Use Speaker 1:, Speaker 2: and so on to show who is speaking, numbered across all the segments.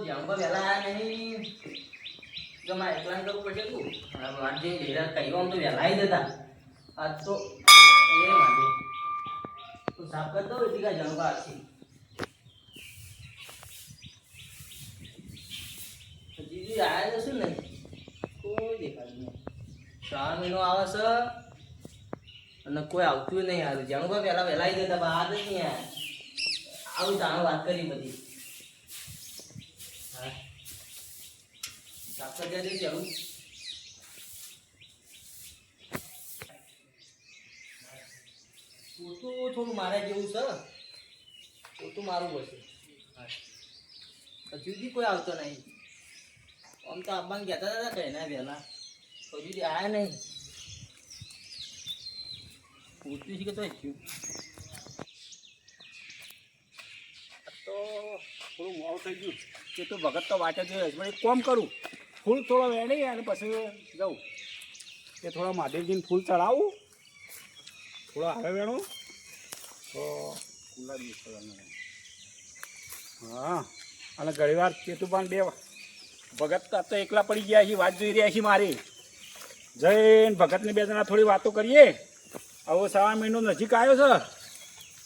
Speaker 1: જંગલ વેલા આયા નહીં જો મારે એકલા કરવું પડશે તું વાત જઈને ડેરા કહ્યું આમ તો વહેલા આવી જતા આજ તો એ માટે તું સાફ કરતો હોય તીકા જંગલ આખી જીજી આયા જશું ને કોઈ દેખાતું નહીં 3 મહિનો આવે છે અને કોઈ આવતું નહીં હાલ જંગલ વહેલા આવી જતા બાદ જ નહીં આવું તાણ વાત કરી બધી સાફ કરી દે જરૂર પોતું થોડું મારે જેવું છે પોતું મારું પડશે હજુ સુધી કોઈ આવતો નહીં આમ તો આબાને કહેતા હતા કઈ ના વહેલા હજુ સુધી આવ્યા નહીં પોતું છે કે તો થયું
Speaker 2: તો થોડું મોડું થઈ ગયું કે તો ભગત તો વાટે જોઈએ પણ એક કામ કરું ફૂલ થોડો વેણી અને પછી જાઉં કે થોડા મહાદેવજીને ફૂલ ચડાવું થોડો આવે વેણું તો ગુલાબી હા અને ઘણીવાર કેતુપાન બે ભગત તો એકલા પડી ગયા છે વાત જોઈ રહ્યા છે મારી જઈને ભગતને બે જણા થોડી વાતો કરીએ હવે 3 મહિનો નજીક આવ્યો છે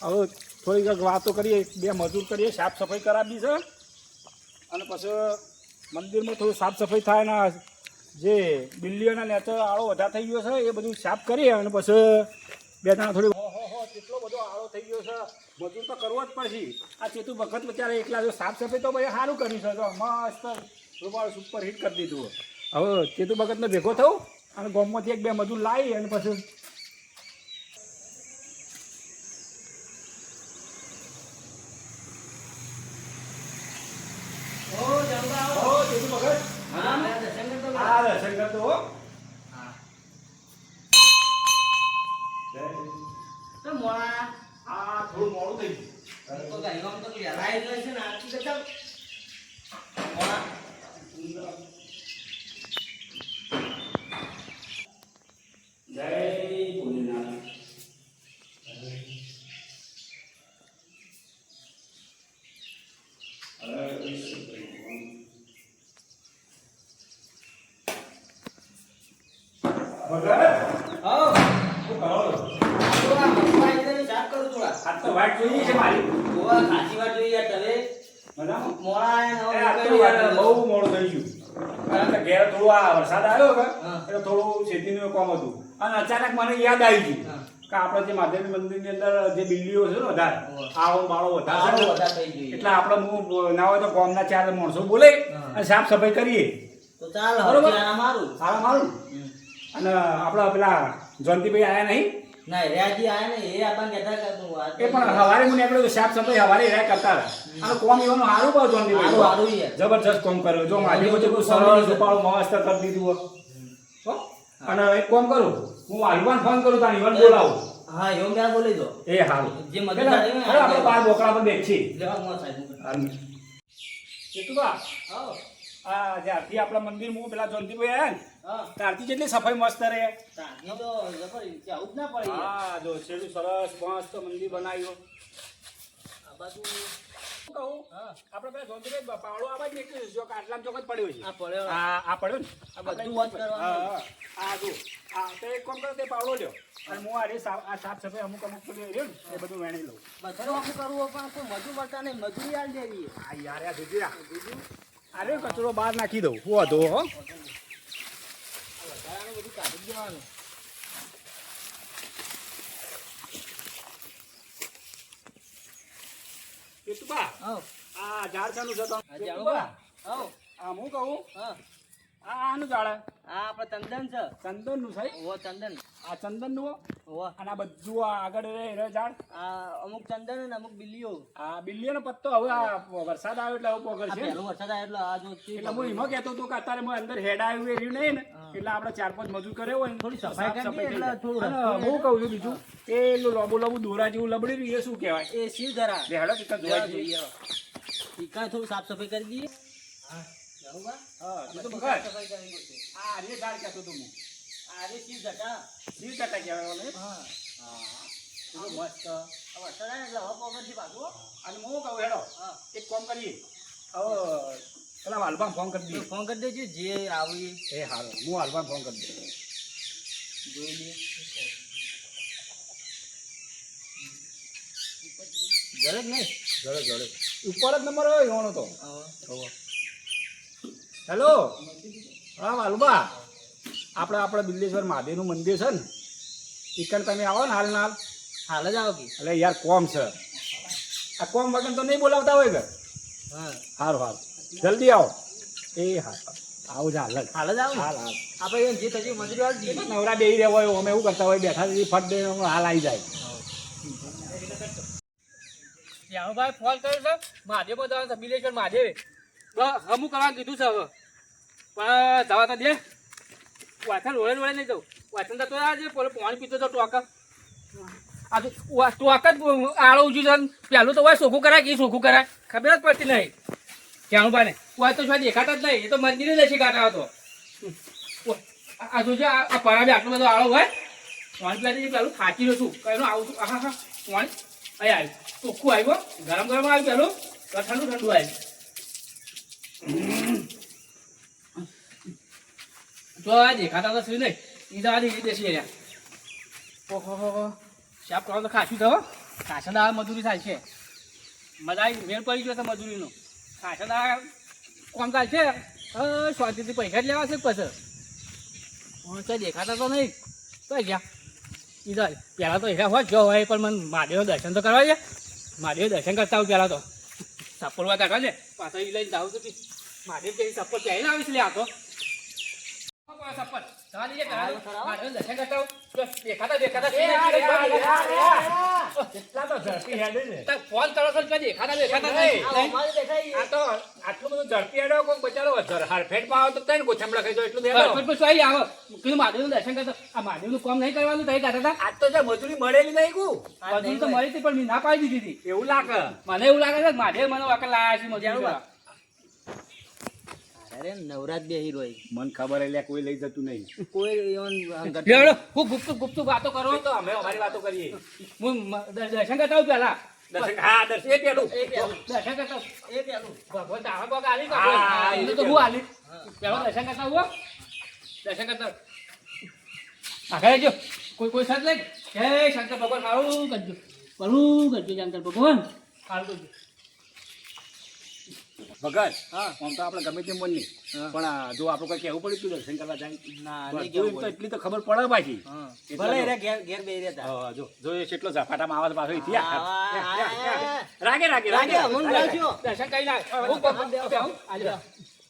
Speaker 2: હવે થોડીક વાતો કરીએ બે મજૂર કરીએ સાફ સફાઈ કરાવી છે અને પછી મંદિરમાં થોડું સાફ સફાઈ થાય ને જે બિલ્લીઓના નેચર આળો વધારે થઈ ગયો છે એ બધું સાફ કરીએ અને પછી બે જણા થોડી કેટલો બધો આળો થઈ ગયો છે મજૂર તો કરવો જ પડશે આ ચેતુ વખત બચારે એકલા જો સાફ સફાઈ તો ભાઈ સારું કર્યું છે તો મસ્ત રૂપાળ સુપર હિટ કરી દીધું હવે ચેતુ વખતને ભેગો થવું અને ગામમાંથી 1-2 મજૂર લાવી અને પછી થોડું મોડું થઈ ગયું
Speaker 1: તો વહેલા આવી ગયો છે ને આખી જતા
Speaker 2: જય ભોલેનાથ બહુ મોડું થઈ ગયું કારણ કે ઘેર થોડું આ વરસાદ આવ્યો એટલે થોડું ખેતીનું કામ હતું અને અચાનક મને યાદ આવી ગયું કે આપણે જે મહાદેવ મંદિરની અંદર જે બિલ્લીઓ છે ને વધારે આવો બાળો વધારે એટલે આપણે ના હોય તો ગામના 4 માણસો બોલે અને સાફ સફાઈ કરીએ
Speaker 1: તો ચાલ
Speaker 2: બરોબર
Speaker 1: મારું
Speaker 2: અને આપણા પેલા જયંતિભાઈ આવ્યા નહીં
Speaker 1: ના રેજી આયા ને એ આપણને કહેતા
Speaker 2: એ પણ હવારે મને આપણે સાફ સફાઈ હવારે રહ્યા કરતા હતા અને કોમ એવાનું સારું પાવ જયંતિભાઈ જબરજસ્ત કોમ કર્યો જો મારી બધું સરળ રૂપાળું મસ્ત કરી દીધું હો અને એક કામ કરું હું આયુવાન ફોન કરું તાર ઈવન બોલાવું
Speaker 1: હા એવું મેં બોલી દો
Speaker 2: એ હારું
Speaker 1: જે મદદ
Speaker 2: આપણે બાર બોકડા પર બેઠી
Speaker 1: લેવા મો સાહેબ
Speaker 2: કેતુબા આ જ્યારથી આપણા મંદિરમાં પેલા જયંતિભાઈ આવ્યા ને ત્યારથી જેટલી સફાઈ મસ્ત રહે
Speaker 1: તારની તો જબર આવું જ ના પડે
Speaker 2: હા જો છેલ્લું સરસ મસ્ત મંદિર બનાવ્યું
Speaker 1: આ બાજુ
Speaker 2: કહું આપણે પેલા જયંતિભાઈ પાવડો આવા જ નીકળી જો આટલામ ચોક જ પડ્યો છે
Speaker 1: આ પડ્યો
Speaker 2: આ પડ્યો ને
Speaker 1: આ બધું વાત કરવાનું
Speaker 2: આ જો આ તો એક કામ કરો તે પાવડો લ્યો અને હું આ સાફ સફાઈ અમુક રહ્યો ને એ બધું વેણી લઉં
Speaker 1: બધું આખું કરવું પણ કોઈ મજૂર મળતા નહીં મજૂરી આલ દેવી
Speaker 2: હા યાર આ દૂધી રાખ અરે કચરો બહાર નાખી દઉં હું હતો હો
Speaker 1: વધારાનું બધું કાઢી દેવાનું
Speaker 2: કેતુબા આ ઝાડ ચાલુ છે તો
Speaker 1: જાણુબા
Speaker 2: આ હું કહું
Speaker 1: હા
Speaker 2: આનું ઝાડ
Speaker 1: આ આપણે ચંદન છે
Speaker 2: ચંદન નું છે
Speaker 1: ઓ ચંદન
Speaker 2: આ ચંદન નું
Speaker 1: ઓ
Speaker 2: અને આ બધું આગળ રહે ઝાડ
Speaker 1: આ અમુક ચંદન અને અમુક બિલ્લીઓ
Speaker 2: આ બિલ્લીનો પત્તો હવે આ વરસાદ આવ્યો એટલે હવે પકડ છે
Speaker 1: પહેલો વરસાદ આવ્યો એટલે આ જો
Speaker 2: એટલે હું એમાં કહેતો હતો કે અત્યારે હું અંદર હેડ આવ્યું એ રહ્યું નહીં ને એટલે આપણે 4-5 મજૂર કર્યો હોય ને
Speaker 1: થોડી સફાઈ કરી દઈએ એટલે થોડું
Speaker 2: હું કહું છું બીજું પેલું લોબુ દોરા જેવું લબડી રહ્યું એ શું કહેવાય
Speaker 1: એ શિવ ધરા
Speaker 2: હેડો પિતા જોવા જઈએ
Speaker 1: ટીકા થોડું સાફ સફાઈ કરી દઈએ હા જાણુબા
Speaker 2: હા તો બગડ
Speaker 1: સફાઈ કરવી પડશે
Speaker 2: આ રે ઝાડ કહેતો તો હું
Speaker 1: આ રે શિવ ધટા
Speaker 2: શિવ કહેતા કહેવાય ઓલે
Speaker 1: હા
Speaker 2: હા તો મસ્ત
Speaker 1: વરસાદ આવે એટલે હવે પગડથી પાછું
Speaker 2: અને હું કહું હેડો
Speaker 1: હા
Speaker 2: એક કામ કરીએ હવે પેલા હાલમાં ફોન કરી દઈએ.
Speaker 1: ફોન કરી દેજો જે આવી
Speaker 2: એ હારું હું હાલમાં ફોન કરી દઉં.
Speaker 1: જોઈ લઈએ ઘરે જ નહીં
Speaker 2: જોડે જોડે ઉપર જ નંબર હોય એવાનો તો.
Speaker 1: હવે
Speaker 2: હેલો હા વાલુબા આપણે બિલ્લેશ્વર મહાદેવનું મંદિર છે ને ઈકણ તમે આવો ને હાલ ને હાલ.
Speaker 1: હાલ જ આવો કે
Speaker 2: એટલે યાર કોમ છે આ કોમ વગર તો નહીં બોલાવતા હોય કે.
Speaker 1: હા
Speaker 2: સારું હાલ જલ્દી આવો. એ હા આવું જ હાલ જ.
Speaker 1: હાલ જ આવો ને
Speaker 2: હાલ હાલ
Speaker 1: આપણે એમ જે થતી મજૂરી વાળી દઈએ
Speaker 2: નવરા બેહી રહ્યા હોય અમે એવું કરતા હોય બેઠા ફટ દે હાલ આવી જાય.
Speaker 3: ભાઈ ફોન કર્યો છે મહાદેવ જવાનું છે બિલેશ્વર મહાદેવ હમું કરવાનું કીધું છે હવે પણ જવા તો દે વાસણ વળે વળે નહીં જવું વાસણ તો આજે પાણી પીતો તો ટોક આ ટોક જ આળો ઉજ્યું છે પહેલું તો હોય સોખું કરાય કે સોખું કરાય ખબર જ પડતી નહીં જાણું ભાઈ હોય તો દેખાતા જ નહીં એ તો મંદિરે જ કાઢા હતો આ જોજો આ પરાબે આટલો બધો આળો હોય પાણી પીવાથી પેલું થાકી રહ્યું છું કઈ આવું છું હા હા પાણી અહીં આવ્યું ચોખ્ખું આવ્યું ગરમ ગરમ આવ્યું પેલું ઠંડુ ઠંડુ આવ્યું જો આ દેખાતા તો શું નહીં એ તો આ દેશી રહ્યા ઓહો સાફ કરવાનું તો ખાસું થયો ખાસા દાવા મજૂરી થાય છે મજા આવી મેળ પડી ગયો છે મજૂરીનો ખાસા દાવા કોમ ચાલ છે શાંતિથી પૈસા જ લેવા છે પછી તો દેખાતા તો નહીં તો ગયા એ તો પહેલાં તો એના હોય જો હોય પણ મને મહાદેવનું દર્શન તો કરવા છે મહાદેવ દર્શન કરતા આવું પહેલાં તો ચપ્પલ વા કાઢવા છે પાછળ એ લઈને જાઉં છું કે મહાદેવ કે ચપ્પલ પહેરીને આવીશ લે આ તો ચપ્પલ જવા દઈએ મહાદેવનું દર્શન કરતા આવું દેખાતા
Speaker 2: કેટલા તો ઝડપી હેડે ને.
Speaker 3: ફોન કરો છો દેખાતા નહીં
Speaker 1: અમારે દેખાય
Speaker 2: આ તો આટલું બધું ઝડપી હેડો કોઈ બચારો હરફેટમાં આવે તો કઈ ગોથમડા ખાઈ જાવ એટલું હેડો.
Speaker 3: પણ શું આવી આવે કીધું મહાદેવનું દર્શન કરતા આ મહાદેવનું કામ નહીં કરવાનું તઈ કાઢતા હતા
Speaker 2: આજ તો જે મજૂરી મળેલી નહીં કુ
Speaker 3: મજૂરી તો મળી હતી પણ મેં ના પાડી દીધી હતી
Speaker 2: એવું લાગે.
Speaker 3: મને એવું લાગે છે કે મહાદેવ મને વકલ લાયા છે મજૂરી કરવા.
Speaker 1: અરે નવરાત બેહી રોય
Speaker 2: મને ખબર એટલે કોઈ લઈ જતું નહીં.
Speaker 1: કોઈ
Speaker 3: લેવડો હું ગુપ્ત વાતો કરો
Speaker 2: તો અમે અમારી વાતો કરીએ.
Speaker 3: હું દર્શન કરતા આવું પેલા
Speaker 2: હા દર્શન એ પેલું.
Speaker 3: દર્શન કરતા આવું.
Speaker 1: એ પેલું
Speaker 3: ભગવાન તારા પગ આલી
Speaker 2: હા,
Speaker 3: કાઢો.
Speaker 2: એ
Speaker 3: તો હું આલી પેલા દર્શન કરતા આવું હો. દર્શન કરતા આવું. આગળ જો કોઈ સાથ લઈ જય શંકર ભગવાન સારું કરજો શંકર ભગવાન સારું કરજો.
Speaker 2: ભગત
Speaker 1: હા
Speaker 2: આમ તો આપણે ગમે તેમ બોલીએ પણ જો આપણે કોઈ કહેવું પડ્યું તું દર્શન કરવા જાય
Speaker 1: ના
Speaker 2: બસ
Speaker 1: નહીં
Speaker 2: જોયું
Speaker 1: કેવું
Speaker 2: તો એટલી તો ખબર પડે પાછી.
Speaker 1: હા
Speaker 2: એટલા
Speaker 1: ભલે
Speaker 2: જો.
Speaker 1: એરા ઘેર બેહી રહેતા
Speaker 2: હા, જો એ કેટલો ઝપાટામાં આવે પાછો ઈથી આ.
Speaker 1: આ.
Speaker 2: રાગે
Speaker 1: રાગે અમુક લાવજો
Speaker 3: દર્શન કરી નાખ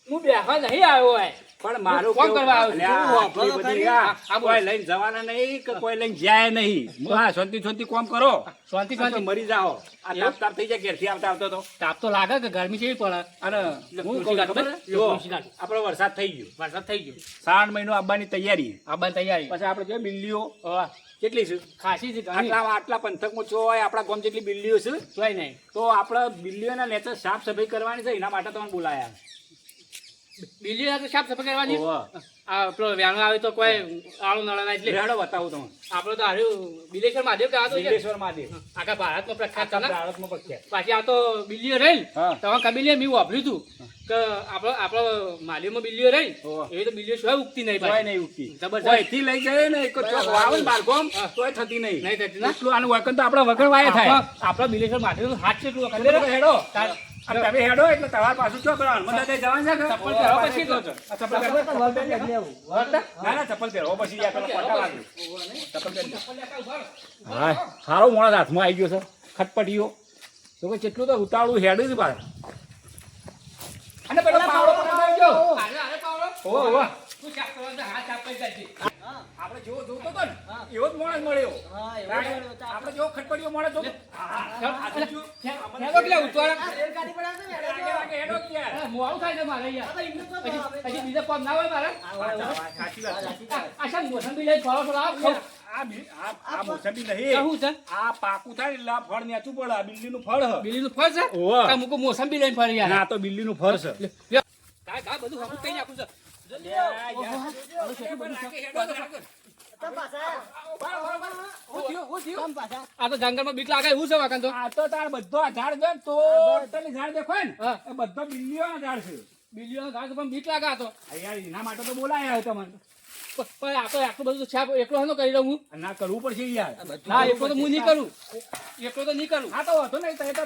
Speaker 3: હું બેહવા નહીં આવ્યો હોય
Speaker 2: પણ મારું
Speaker 3: કોણ
Speaker 2: કેવું-
Speaker 3: કરવા આવ્યો છું?
Speaker 2: અલ્યા,
Speaker 1: તું
Speaker 2: આટલી
Speaker 1: વાપરો
Speaker 2: બધી
Speaker 1: ખરી?
Speaker 2: આ કોઈ લઈને જવાના નહીં કે કોઈ લઈને જાય નહીં. હા શાંતિ કોમ કરો
Speaker 3: શાંતિ
Speaker 2: આ તો મરી જાઓ. આ તાપ તાપ થઈ જાય ઘેરથી આવતા આવતો તો.
Speaker 3: તાપ તો લાગે કે ગરમી કેવી પડે
Speaker 2: અને હું કહું છું ખબર છે? જો, આપણો વરસાદ થઈ ગયો
Speaker 3: વરસાદ થઈ ગયો
Speaker 2: શ્રાવણ મહિનો આવવાની તૈયારી.
Speaker 3: આબાની તૈયારી
Speaker 2: પછી આપણે જો બિલ્લીઓ કેટલી છે
Speaker 3: ખાસી છે ઘણી
Speaker 2: આટલા પંથકમાં જો હોય આપણા ગામ જેટલી બિલ્લીઓ છે
Speaker 3: જોઈ નહીં
Speaker 2: તો આપણે બિલ્લીઓના નેચર સાફ સફાઈ કરવાની છે એના માટે તમને બોલાયા.
Speaker 3: બિલ્લી તો સાફ સફાઈ કરવાની
Speaker 2: ઓવા.
Speaker 3: આ પેલો વ્યાણો આવે તો કોઈ આળો નળા ના એટલે
Speaker 2: રેડો બતાવું તમને.
Speaker 3: આપણો તો હાર્યું બિલેશ્વર મહાદેવ કહેવાતો છે
Speaker 2: બિલ્લેશ્વર મહાદેવ
Speaker 3: આખા ભારતમાં પ્રખ્યાત છે ને
Speaker 2: ભારતમાં પ્રખ્યાત.
Speaker 3: પાછી આ તો બિલ્લીઓ રહી
Speaker 2: હા.
Speaker 3: તમે કબીલે મેં વાપર્યું હતું કે આપણો મહાદેવમાં બિલ્લીઓ રહી
Speaker 2: ઓવા.
Speaker 3: એવી તો બિલ્લીઓ શું ઉગતી નહીં
Speaker 2: કોઈ
Speaker 3: પાછી.
Speaker 2: નહીં ઉગતી.
Speaker 3: જબરજસ્ત.
Speaker 2: કોઈથી લઈ જાય ને એક ચોક વાવે ને બારકોમ,
Speaker 3: હા.
Speaker 2: તોય થતી નહીં.
Speaker 3: નહીં થતી ના?
Speaker 2: એટલું આનું વળકણ તો આપણા વગર વાય થાય.
Speaker 3: આપણો બિલેશ્વર મહાદેવનો હાથ છે એટલું વખત
Speaker 2: તમે હેડો.
Speaker 3: તાર-
Speaker 2: આ તમે હેડો એટલે તમારે પાછું ચો કરો હનુમાન દાદાએ જવાનું છે કે?
Speaker 3: ચપ્પલ પહેરો પછી કહો છો.
Speaker 2: આ ચપ્પલ પહેરો.
Speaker 3: વળતા?
Speaker 2: ના ના ચપ્પલ પહેરો પછી યાર પેલા
Speaker 3: પહેરો
Speaker 2: પટ્ટા
Speaker 3: પછી.
Speaker 2: વાગે. ચપ્પલ પહેરી લો.
Speaker 3: ચપ્પલ લેતા ઉભા રહો.
Speaker 2: હા સારો મોણસ હાથમાં આવી ગયો છે ખટપટીઓ તો કે કેટલું તો ઉતાવળું હેડ જ બાર. અને પેલો પાવડો પકડી આવજો.
Speaker 3: હારે હારે પાવડો.
Speaker 2: ઓહો, ઓહો.
Speaker 3: તું સાફ કરવાનો હાથ સાફ કરી જાય છે.
Speaker 2: આપણે જેવો જોતો હતો ને એવો જ માણસ મળ્યો.
Speaker 1: હા એવો જ મળ્યો તો
Speaker 2: આપણે જેવો ખટપટીઓ માણસ જોતો.
Speaker 3: હેલો કેટલા ઉતવાળા?
Speaker 1: રેલ ગાડી પર આવશે ને
Speaker 2: આગે આગે હેડો જ યાર.
Speaker 3: હા, મોડું થાય છે મારે યાર. હજી બીજા કામ ના હોય મારે.
Speaker 2: સાચી વાત.
Speaker 3: આ શા મોસંબી લઈને ફરો ફરો આવો ખાઓ.
Speaker 2: આ મોસંબી
Speaker 3: આ
Speaker 2: નહીં.
Speaker 3: શું છે?
Speaker 2: આ પાકું થાય એટલે આ ફળ નેચું પડે. આ બિલ્લીનું ફળ હ.
Speaker 3: બિલીનું ફળ છે?
Speaker 2: ઓવા.
Speaker 3: આ મૂકો મોસંબી લઈને ફરી યાર.
Speaker 2: ના, આ તો બિલ્લીનું ફળ છે.
Speaker 3: લ્યો. કાંઈ બધું હમું કઈ નાખું છે. આ તો જંગલમાં બીક લાગે એવું છે વાંકણ તો.
Speaker 2: આ તો તાર બધો આ ઝાડ છે ને તો તને ઝાડ દેખાય ને
Speaker 3: હા.
Speaker 2: એ બધો બિલ્લીઓના ઝાડ છે.
Speaker 3: બિલિયન ઘાસ પણ બીક લાગા તો
Speaker 2: આ યાર એના માટે તો બોલાયા તમને.
Speaker 3: પણ આ તો આટલું બધું છાપ એકલો હનો કરી દઉં હું.
Speaker 2: ના કરવું પડશે યાર.
Speaker 3: ના એકલો તો હું નહીં કરું, એકલો તો નહીં કરું.
Speaker 2: હા તો વાંધો નહીં. તો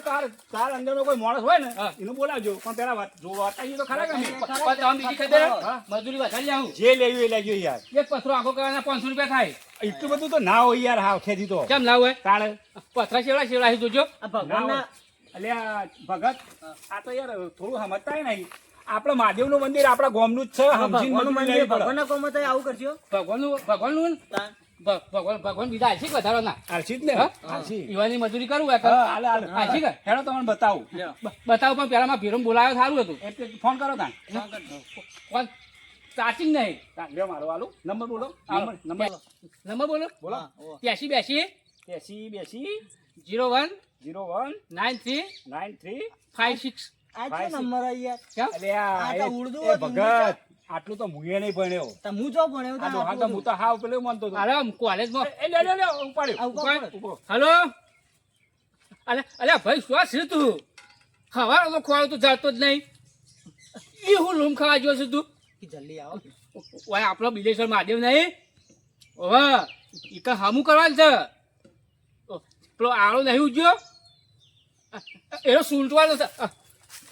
Speaker 2: તાર અંદરનો કોઈ માણસ હોય ને
Speaker 3: હા.
Speaker 2: એનું બોલાવજો. પણ પેલા જો વાતાઈએ તો ખરા કે નહીં?
Speaker 3: પણ તમે બીજી ખબર
Speaker 2: હા.
Speaker 3: મજૂરી વધારી આવું
Speaker 2: જે લેવું એ લેજો યાર.
Speaker 3: એક પથરો આખો કરવાના 500 રૂપિયા થાય.
Speaker 2: એટલું બધું તો ના હોય યાર. હા ખેતી તો
Speaker 3: કેમ ના હોય?
Speaker 2: તાળે
Speaker 3: પથરા શેવડા શેવડા જોજો.
Speaker 1: આ ભગવાનના
Speaker 2: અલ્યા ભગત આ તો યાર થોડું સમજતા નહીં. આપણે મહાદેવનું મંદિર આપણા ગામનું જ છે. સમજીને
Speaker 1: ભગવાનનું
Speaker 2: બધું
Speaker 1: મંદિર,
Speaker 2: લેવું પડે.
Speaker 1: ભગવાનના કોમમાં તો આવું કરશો
Speaker 3: ભગવાનનું
Speaker 1: તાન.
Speaker 3: ભગવાન બીજા આશી વધારવાના.
Speaker 2: આલસી જ ને?
Speaker 3: હા?
Speaker 2: આલસી.
Speaker 3: ઈવાની મજૂરી કરું હોય
Speaker 2: હા, હાલે, હાલે.
Speaker 3: આશી કર.
Speaker 2: હેડો તમને બતાવું.
Speaker 3: બતાવો પણ પેલા માં ભીરમ બોલાવ્યો સારું હતું.
Speaker 2: એટલે ફોન કરો તાન.
Speaker 3: કોણ ચાર્જિંગ નહીં.
Speaker 2: તાન લ્યો મારો વાલું. નંબર બોલો.
Speaker 3: હાલો.
Speaker 2: નંબર
Speaker 3: નંબર બોલો.
Speaker 2: બોલો.
Speaker 1: હા, ઓ.
Speaker 3: 82
Speaker 2: 80
Speaker 3: 01
Speaker 2: 01
Speaker 3: 93
Speaker 2: 93
Speaker 3: 56.
Speaker 1: આ કયો નંબર આ યાર?
Speaker 3: કેમ?
Speaker 2: અલ્યા
Speaker 1: આ તો
Speaker 2: એ
Speaker 1: ઉર્દુ
Speaker 2: એ
Speaker 1: હતું,
Speaker 2: ભગત આટલું તો મુએ નહીં ભણ્યો.
Speaker 1: તો હું જો ભણ્યો તો
Speaker 2: આ ડોહા તો
Speaker 1: આટલું
Speaker 2: હું તો હાવ પેલું માનતો હતો.
Speaker 3: અરે કોલેજમાં
Speaker 2: એ લ્યો ઉપાડ્યો.
Speaker 1: આ ઉપર
Speaker 3: ઉપર.
Speaker 1: પડે.
Speaker 3: હલો અલે ભાઈ શું છે તું? ખવાનો તો ખોળો તું જાતો જ નહીં. ઈ હું લૂમ ખાવા જો છું તું?
Speaker 1: કે જલ્દી આવો.
Speaker 3: ઓય આપણો બિલેશ્વર મહાદેવ નહીં? ઓહ ઈ તો હામું કરવાનું છે. પેલો આળો નહીં ઉજ્યો એનો સૂંટવાનો છે.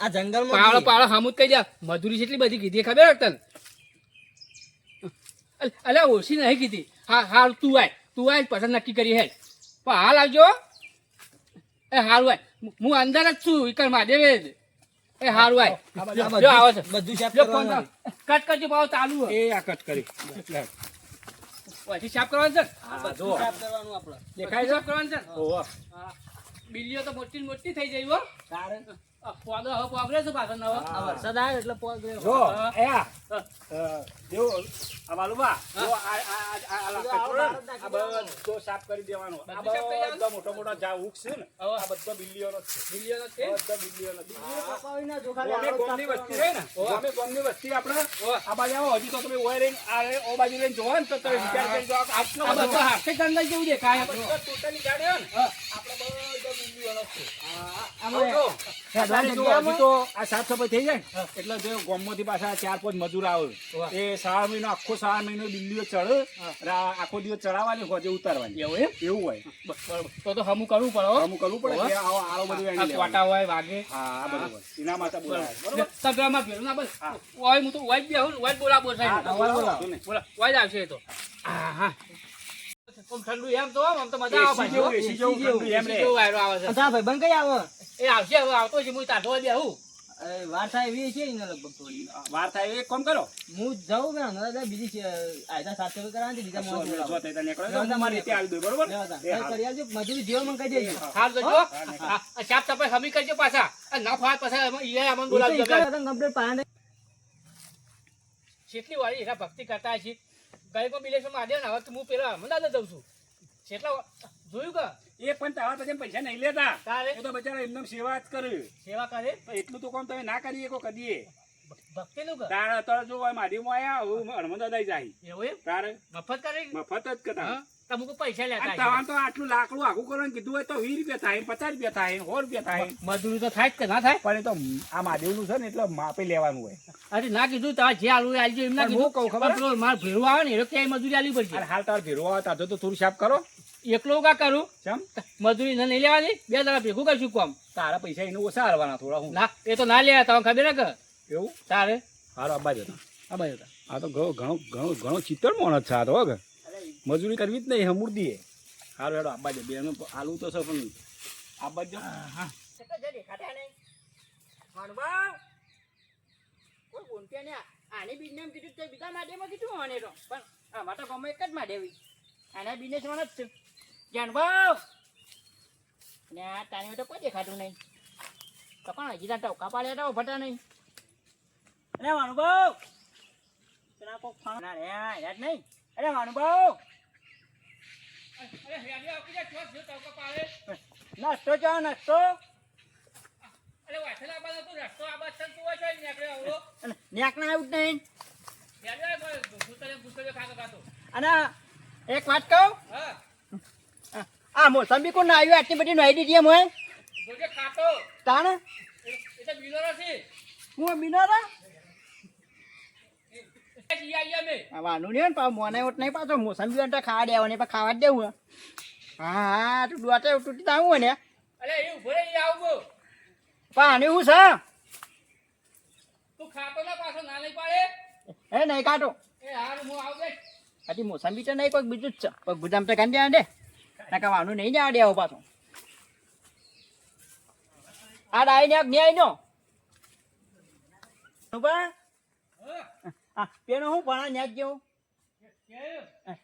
Speaker 1: આ જંગલમાં
Speaker 3: પાળો
Speaker 1: જઈએ.
Speaker 3: પાળો હામું જ કહી દે. મજૂરી કેટલી બધી કીધી ખબર તને? અલે ઓછી નહીં કીધી. હા હાલ તું આય પછી નક્કી કરી હે. પણ હાલ આવજો. એ હારું આય. હું અંદર જ છું ઈકર મહાદેવે જ. એ હારું આય.
Speaker 1: આ
Speaker 3: લ્યો,
Speaker 1: બધું-
Speaker 3: લ્યો, આવે છે.
Speaker 1: બધું સાફ
Speaker 3: લ્યો, ફોન
Speaker 1: કરવાનું.
Speaker 3: કર. કટ કરજો પાછો ચાલુ હે.
Speaker 2: એ આ કટ કરી.
Speaker 3: પછી સાફ કરવાનું છે.
Speaker 2: હા, જો.
Speaker 1: સાફ કરવાનું આપણે.
Speaker 2: દેખાય
Speaker 3: સાફ
Speaker 2: છે?
Speaker 3: કરવાનું છે.
Speaker 2: ઓહો.
Speaker 3: હા. બિલ્લીઓ તો મોટી ને મોટી થઈ જાય હો.
Speaker 2: તારે
Speaker 3: પોદો હવે પોગરે છે પાછો નવો.
Speaker 1: આ વરસાદ આવે એટલે પોગ રહ્યો.
Speaker 2: જો
Speaker 3: હા.
Speaker 2: એ આ
Speaker 3: હા.
Speaker 2: દેવો આ વાલુબા જો
Speaker 1: આ
Speaker 2: આ બધો સાફ કરી દેવાનો. આ
Speaker 3: બધું સાફ કરી દેવાનું?
Speaker 2: બધો મોટો મોટો જા ઉગ છે ને
Speaker 3: હવે.
Speaker 2: આ બધો બિલ્લીઓનો જ છે.
Speaker 3: બિલ્લીઓનો છે?
Speaker 2: બધો બિલ્લીઓનો.
Speaker 1: પકાવી ના જો ખાલી
Speaker 2: ગોમે
Speaker 1: આડો
Speaker 2: ગોમની
Speaker 1: સાફ
Speaker 2: વસ્તી રહે ને
Speaker 3: ઓહો.
Speaker 2: ગોમે ગોમની વસ્તી આપણે
Speaker 3: ઓહો.
Speaker 2: આ બાજુ આવો હજી તો તમે ઓય રહીને આ ઓ બાજુ રહીને જોવો ને તો તમે વિચાર કરી જો આટલો
Speaker 3: આ બધો
Speaker 2: બધો
Speaker 3: હાથે ગંદા જેવું દેખાય.
Speaker 2: બધો ટોટલી ગાડ્યો ને
Speaker 3: હા.
Speaker 2: આપણે બધો બિલ્લીઓનો જ છે.
Speaker 1: આમાં
Speaker 2: જો
Speaker 1: હેડવાની
Speaker 2: જો
Speaker 1: જગ્યામાં
Speaker 2: હજી તો આ સાફ સફાઈ થઈ જાય ને એટલે જો ગામમાંથી પાછા 4-5 મજૂર આવે
Speaker 3: વાહ.
Speaker 2: એ 6 મહિનો આખો 6 મહિનો બિલ્લીઓ ચડે અને આ આખો દિવસ ચડાવવાની હોજે ઉતારવાની
Speaker 3: એવું એમ?
Speaker 2: એવું હોય
Speaker 3: બરોબર. તો હમું કરવું પડે હો.
Speaker 2: અમુક કરવું પડે
Speaker 3: ઓહો.
Speaker 2: કે આવો આળો બધું
Speaker 3: આ
Speaker 2: એની
Speaker 3: કોટા હોય વાગે.
Speaker 2: હા આ બરોબર એના માટે બોલાવે બરોબર
Speaker 3: સગરામાં ભેરું ના બસ.
Speaker 2: હા.
Speaker 3: ઓય હું તો ઓય જ બેહું ને ઓય જ બોલાવો
Speaker 2: હા
Speaker 3: સાહેબ.
Speaker 2: તો બોલાવો વાંધો નહીં.
Speaker 3: બોલા ઓય જ આવશે એ તો. હા હા. આમ ઠંડુ એમ તો આમ તો મજા આવે
Speaker 2: એસી જેવું
Speaker 3: પાછું.
Speaker 2: એસી જેવું ઠંડુ એમ રે
Speaker 3: કેવું વાયરો આવે છે.
Speaker 1: આ ભાઈબંધ કઈ આવે?
Speaker 3: એ આવશે હવે આવતો છે હું તાઠો બેહું.
Speaker 1: અરે વાર થાય એવી છે ને લગભગ થોડી.
Speaker 2: વાર થાય એક કામ કરો
Speaker 1: હું જાઉં કે હમણાં બીજી છે આયતા સાત સફાઈ કરવાની છે, બીજા માણસ
Speaker 2: જો
Speaker 1: બોલાવો.
Speaker 2: તઈ નીકળો તો તમારે રીતે આવી દો બરોબર
Speaker 1: લેવા તા.
Speaker 2: એ
Speaker 1: કઈ
Speaker 2: હા.
Speaker 1: કરી આવજો, મજૂરી જેવો મને કહી દેજો.
Speaker 3: હાલ તો જો આ સાફ સફાઈ હમી કરજો પાછા. આ ના ફાટ પાછા ઈ અમને
Speaker 1: ઈ તો
Speaker 3: બોલાવજો.
Speaker 1: ઈકા હતા complete પાણી.
Speaker 3: કેટલી વાળી એના ભક્તિ કરતા છે. ગઈ બિલેશ્વર મહાદેવ ને હવે તો હું પેલા અમદાવાદ જઉં છું. કેટલા જોયું કે
Speaker 2: એ પણ તારા પછી પૈસા નહીં લેતા
Speaker 3: તારે
Speaker 2: એ તો બચારા એમને સેવા જ કરે
Speaker 3: સેવા કરે
Speaker 2: તો એટલું તો કામ તમે ના કરી શકો કદીએ
Speaker 3: ભક્તિ નું કે
Speaker 2: તારે અત્યારે જો મહાદેવમાં આયા હું હનુમાન જાય
Speaker 3: એવું એમ
Speaker 2: તારે
Speaker 3: મફત કરે
Speaker 2: મફત જ કતા
Speaker 3: હા તમે કોઈ પૈસા
Speaker 2: અને
Speaker 3: લેતા
Speaker 2: તમારે તો આટલું લાકડું આખું કરવાનું કીધું હોય તો 20 રૂપિયા થાય 50 રૂપિયા થાય 100 રૂપિયા થાય
Speaker 3: મજૂરી તો થાય જ કે ના થાય.
Speaker 2: પણ એ તો આ મહાદેવનું છે ને એટલે માપે લેવાનું હોય
Speaker 3: અરે ના કીધું તારે જે આલુ આલજો એમ ના
Speaker 2: પણ
Speaker 3: કીધું
Speaker 2: હું કહું ખબર?
Speaker 3: પણ પેલો માર ભેરું આવે ને એ ક્યાંય મજૂરી આલવી પડશે.
Speaker 2: અને હાલ તારે ભેરો આવતા તો થોડું સાફ કરો
Speaker 3: એકલો કા કરું
Speaker 2: ચમ
Speaker 3: મજૂરી નહીં લેવાની 2 દાડા ભેગું કરશું કામ.
Speaker 2: તારા પૈસા એને ઓછા હાલવાના થોડા હું
Speaker 3: ના એ તો ના લે તમને ખબર ને કે
Speaker 2: એવું
Speaker 3: તારે
Speaker 2: હારો આબા જતા
Speaker 3: આ બાજુ હતા.
Speaker 2: આ તો ઘણો ચિત્તર માણસ છે આ તો હો મજૂરી કરવી જ નહીં હમુરદીએ હારું હેડો આબા જઈએ બેનો આલુ તો છે પણ આબા જ
Speaker 3: હા દેખાતા નહીં માનવા કોઈ બોલતે ને આને બિઝનેસ કીધું તે બીજા માટેમાં કીધું મને તો પણ આમાં તો ગમે એક જ માટેવી આના બિઝનેસ માં જ છે જાનભાવ ને આ ટાઈમે તો કોઈ દેખાતું નહીં તો પણ હજી ત્યાં ટોકા પાડ્યા તો ભટા નહીં અરે માનુભાવ પેલા કોક ના રે યાદ નહીં અરે માનુભાવ અરે હેડી આપી દે જો ટોકા પાડે નાસ્તો ચા નાસ્તો અરે વાઠેલા બાદ તું રસ્તો આ બાદ તું હોય છે નીકળે આવડો નીકળે આવું જ નહીં યાર ભૂતરે ખાતો ખાતો અને એક વાત કહું હા આ મોસંબી કોણ આવ્યું આટલી બધી નાઈ દીધી એમ હોય જોજે ખાતો તાણ એ તો બિનોરા છે હું બિનોરા
Speaker 4: આ વાનું નહીં હોય ને પાછું મોને ઓટ નહીં પાછો મોસંબી હોય ને તો ખાવા દેવાની પણ ખાવા જ દેવું હે. હા હા તું દોતે તૂટી આવું હોય ને
Speaker 3: અરે એ ઉભો રહી આવું
Speaker 4: પાણી હું છે
Speaker 3: તું ખાતો ના પાછો ના નહીં પાડે
Speaker 4: એ નહીં કાઢો
Speaker 3: એ હાર હું આવું દે
Speaker 4: હજી મોસંબી તો નહીં કોઈ બીજું જ છે કોઈ ગુદામ તો કાઢી દેવા દે ના વાનું નહીં જવા દેવો પાછો આ ડાઈ ને નહીં આવી નો પેલો હું ભણા ન્યાજ જેવું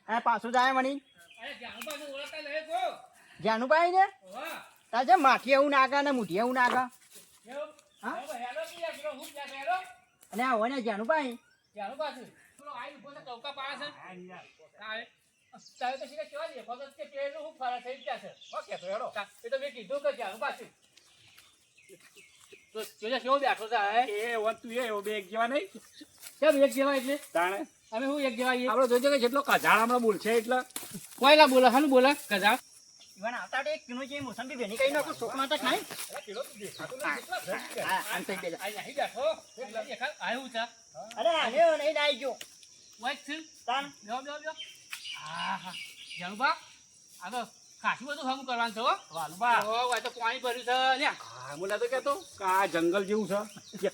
Speaker 4: હા પાછું જાય મની
Speaker 3: અરે જાનું પાછું ઓળખતા નહીં કો
Speaker 4: જાનું પાઈ ને
Speaker 3: વાહ
Speaker 4: તાજે માઠી એવું નાગા ને મુઠી એવું નાગા
Speaker 3: કેવું
Speaker 4: હા?
Speaker 3: હવે હેલો પીયા પેલો હું ક્યાં હેલો
Speaker 4: અને આ હોય ને જાનું પાઈ
Speaker 3: જાનું પાછું પેલો આઈ ઉભો છે ચૌકા પાડે છે તારે તારે તો શીખે કેવા દે ફગત કે પેલું હું ફરા થઈ ગયા છે ઓકે તો હેડો એ તો મેં કીધું કે જાનું પાછું તો જોજે કેવો બેઠો છે
Speaker 2: એ વસ્તુ એ બે એક જેવા નહીં
Speaker 3: કેમ એક જેવા એટલે
Speaker 2: તાણે
Speaker 3: અમે હું એક જેવા
Speaker 2: આપણે જોઈજો કે જેટલો કજાળ હમણાં બોલશે એટલે
Speaker 3: કોઈ ના બોલે હાનું બોલે કજા
Speaker 4: ઈવન આવતા તો એક કિલો છે મોસંબી બેની કઈ નાખો શોકમાં તો ખાય હા આમ થઈ ગયા
Speaker 3: આ નહીં બેઠો દેખાય આવ્યું છે
Speaker 4: અરે આને નહીં નાઈ ગયો
Speaker 3: વાઈટ છે
Speaker 4: તાન
Speaker 3: બેહો બેહો બેહો હા હા જાનુબા આ તો ખાસું બધું હમ કરવાનું છે હો
Speaker 2: વાલુબા
Speaker 3: ઓ આ તો પાણી ભર્યું છે લે
Speaker 2: હા મને તો કહેતો કે આ જંગલ જેવું છે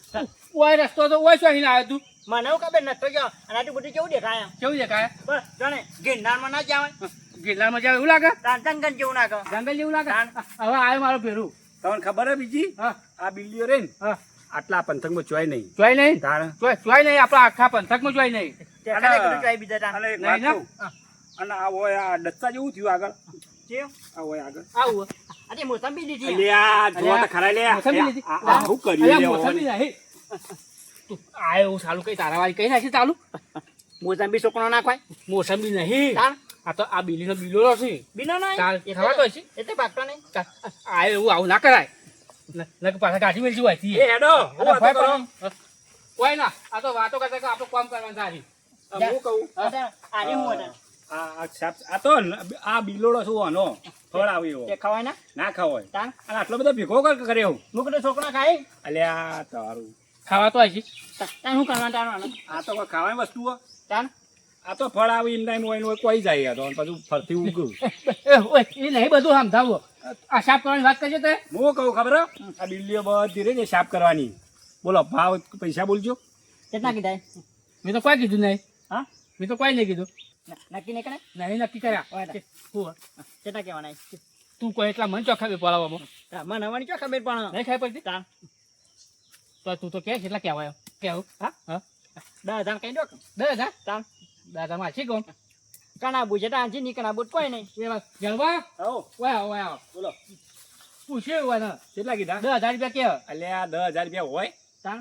Speaker 3: ઓય રસ્તો તો ઓય ચોહીને આવ્યો તું
Speaker 4: મને એવું ખબર નતો ગયો અને આટલું બધું કેવું દેખાય
Speaker 3: કેવું દેખાય
Speaker 4: બસ જાણે ગિરનારમાં ના જાવે
Speaker 3: ગિરનારમાં જાવ એવું લાગે
Speaker 4: તાન જંગલ જેવું નાખો
Speaker 3: જંગલ જેવું લાગે હવે આવ્યો મારો ભેરું
Speaker 2: તમને ખબર હે બીજી
Speaker 3: હા
Speaker 2: આ બિલ્લીઓ રે ને
Speaker 3: હા
Speaker 2: આટલા પંથકમાં ચોય નહીં
Speaker 3: ચોય નહીં
Speaker 2: તાણે
Speaker 3: ચોય નહીં આપણા આખા પંથકમાં ચોય નહીં
Speaker 4: દેખાડે બધું ચાઈ બીજા તાન
Speaker 2: અને એક
Speaker 3: નહીં
Speaker 2: વાત
Speaker 3: ને?
Speaker 2: કહું અને આ હોય આ ડચ્ચા જેવું થયું આગળ
Speaker 4: કેવું
Speaker 2: આ હોય આગળ
Speaker 3: આવું
Speaker 4: આજે મોસંબી લીધી
Speaker 2: અલ્યા જોવા તો ખરા લે
Speaker 3: મોસંબી લીધી?
Speaker 2: આ શું કર્યું
Speaker 3: અલ્યા,
Speaker 2: લે
Speaker 3: મોસંબી નહીં તું આવ્યો ચાલુ કઈ તારા વાળી કઈ નાખી ચાલુ
Speaker 4: મોસંબી છોકરો નાખવાય
Speaker 3: મોસંબી નહીં
Speaker 4: તાન
Speaker 3: આ તો આ બીલીનો બીલો છે
Speaker 4: બીનો નહીં
Speaker 3: તાર ખવાતો હશે
Speaker 4: એટલે ભાગતો નહીં
Speaker 3: આ એવું આવું ના કરાય નક પાછા કાઢી મેળજી હોય
Speaker 2: એ હેડો હું
Speaker 4: અરે
Speaker 2: વાતો
Speaker 4: ભાઈ
Speaker 2: કરો
Speaker 3: કોઈ ના આ તો વાતો કરતા કરતા આપણે કામ કરવાનું સારી
Speaker 2: હું કહું
Speaker 4: આજે હું હતા
Speaker 2: આ સાપ આ તો આ બિલોડો શું આનો ફળ આવે એવો
Speaker 4: તે ખવાય ના
Speaker 2: ના ખાવાય
Speaker 4: તાન
Speaker 2: અને આટલો બધો ભેગો કરે હું
Speaker 4: મુકડો છોકરો ખાય
Speaker 2: અલ્યા તારું
Speaker 3: ખાવા તો હશે
Speaker 4: તાન હું કરવાનું તારવાનું
Speaker 2: આ તો કોઈ ખાવાની વસ્તુ હો.
Speaker 4: તાન
Speaker 2: આ તો ફળ આવે એમ ટાઈમ હોય કોઈ જાય તો પછી ફરતી ઉગું
Speaker 3: એ નહીં બધું સમજાવો આ સાફ કરવાની વાત કરજો તે
Speaker 2: હું કહું ખબર હે? આ બિલ્લીઓ બધી રહી ને સાફ કરવાની બોલો ભાવ પૈસા બોલજો
Speaker 4: કેટલા કીધા
Speaker 3: મેં તો કોઈ કીધું નહીં
Speaker 4: હા
Speaker 3: મેં તો કોઈ નહીં કીધું
Speaker 4: નક્કી નહીં કરે
Speaker 3: નહીં નક્કી કર્યા
Speaker 4: હોય તો.
Speaker 3: હું
Speaker 4: કેટલા કહેવાના
Speaker 3: તું કોઈ એટલા મન ચોખ્ખા બી પડાવવામાં
Speaker 4: મને હવાની ચો ખબર પણ
Speaker 3: નહીં ખાઈ પડતી
Speaker 4: તાન
Speaker 3: તો તું તો કે કેટલા કહેવાય કેવું
Speaker 4: હા
Speaker 3: હા
Speaker 4: 10,000 કહી દો
Speaker 3: 10,000
Speaker 4: તાન
Speaker 3: 10,000 માં છે કોણ
Speaker 4: કણા બુજે તો આજી ની કણા બુજ કોઈ નહીં
Speaker 3: એ વાત જણવા
Speaker 2: હો
Speaker 3: વાહ
Speaker 2: બોલો
Speaker 3: પૂછ્યું હોય ને
Speaker 2: કેટલા કીધા
Speaker 3: 10,000 રૂપિયા કેવા
Speaker 2: અલ્યા 10,000 રૂપિયા હોય
Speaker 4: તાન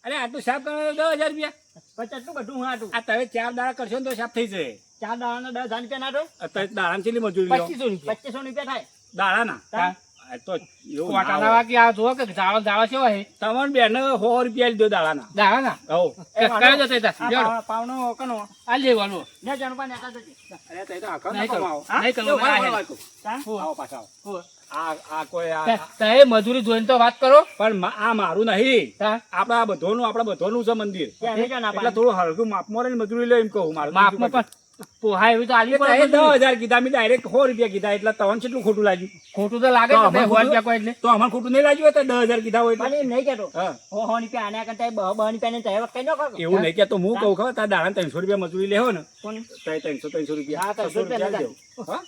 Speaker 2: અરે આટલું સાફ કરવા 10,000 રૂપિયા
Speaker 4: પછી એટલું બધું હું હાટું
Speaker 2: આ તમે 4 દાડા કરશો ને તો સાફ થઈ જશે
Speaker 4: 4 દાડાનો 10,000 રૂપિયા નાટો
Speaker 2: અત્યારે દાડામાં કેટલી મજૂરી લો
Speaker 3: 2500
Speaker 4: 2500
Speaker 3: રૂપિયા
Speaker 4: રૂપિયા થાય
Speaker 2: દાડાના
Speaker 4: તાન
Speaker 2: આ તો એવું
Speaker 3: કોટાના
Speaker 2: ના હોય.
Speaker 3: વાકી આ જો કે જાળો કેવા હે
Speaker 2: તમારે બેન 100 રૂપિયા લીધો દાડાના
Speaker 3: દાવા ના
Speaker 2: હો
Speaker 3: કઈ જતો તા
Speaker 4: આ
Speaker 3: જોડો
Speaker 4: પાવનો કનો
Speaker 3: આ લેવાનું
Speaker 4: ને જાણું પણ નેતા જતી
Speaker 2: અરે તે તો આખો
Speaker 3: નહીં
Speaker 2: ના
Speaker 3: કરું.
Speaker 2: કમાવો.
Speaker 3: નહીં કરું.
Speaker 2: એવું
Speaker 3: આ
Speaker 2: હોય,
Speaker 3: હે.
Speaker 2: હોય, હોય.
Speaker 4: તાન
Speaker 2: આવો પાછા આવો.
Speaker 3: હું
Speaker 2: આ કોઈ
Speaker 3: તે મજૂરી જોઈને તો વાત કરો
Speaker 2: પણ આ મારું નહીં
Speaker 3: તા
Speaker 2: આપણા બધોનું છે મંદિર
Speaker 4: ત્યાં નહીં ના
Speaker 2: એટલે થોડું હળગું માપમાં રહીને મજૂરી લે એમ કહું મારું
Speaker 3: માપમાં પણ પોહાય એવી તો આલી પડે
Speaker 2: તમે 10,000 કીધા મેં ડાયરેક્ટ 100 રૂપિયા કીધા એટલે તમને કેટલું ખોટું લાગ્યું
Speaker 3: ખોટું તો લાગે
Speaker 2: તો
Speaker 3: ને
Speaker 2: અમારે
Speaker 3: 100 રૂપિયા કોઈ એટલે
Speaker 2: તો અમારે ખોટું નહીં લાગ્યું હોય તો 10,000 કીધા હોય
Speaker 4: પણ
Speaker 2: એટલે
Speaker 4: એમ નહીં કેતો
Speaker 2: હા
Speaker 4: હો ની પે આના કરતા બની પેને ચાહે કઈ નો કરો
Speaker 2: એવું નહીં કે તો હું કહું ખબર તાર દાડા 300 રૂપિયા મજૂરી લેવો ને
Speaker 4: કોણ
Speaker 2: તો 300 રૂપિયા
Speaker 4: હા, 300 રૂપિયા
Speaker 2: આલજો. હા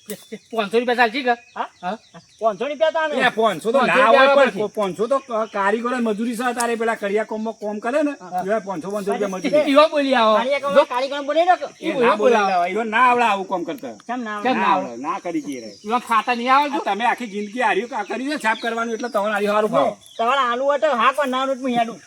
Speaker 3: 500 રૂપિયા ચાલશે કે
Speaker 4: હા
Speaker 3: હા
Speaker 4: 500 રૂપિયા તાને
Speaker 2: એ 500 તો
Speaker 3: 500
Speaker 2: ના હોય
Speaker 3: રૂપિયા
Speaker 2: પણ 500 તો કારીગરો મજૂરી છે તારે પેલા કડિયા કોમમાં કોમ કરે ને એવા 500 રૂપિયા મજૂરી
Speaker 3: ઈવો બોલી આવો
Speaker 4: કારીગર બોલે નાખો
Speaker 2: એ ના બોલાવે એવો ના આવડે આવું કામ કરતા
Speaker 4: કેમ ના
Speaker 3: કેમ
Speaker 2: ના આવડે ના કરી કે રે
Speaker 3: ઈવો ખાતા નહીં આવડતું
Speaker 2: તમે આખી જિંદગી હાર્યું કરી છે સાફ કરવાનું એટલે તમારે હારી સારું ભાવ
Speaker 4: તમારા આલુ હતો હા પણ ના નું હેડું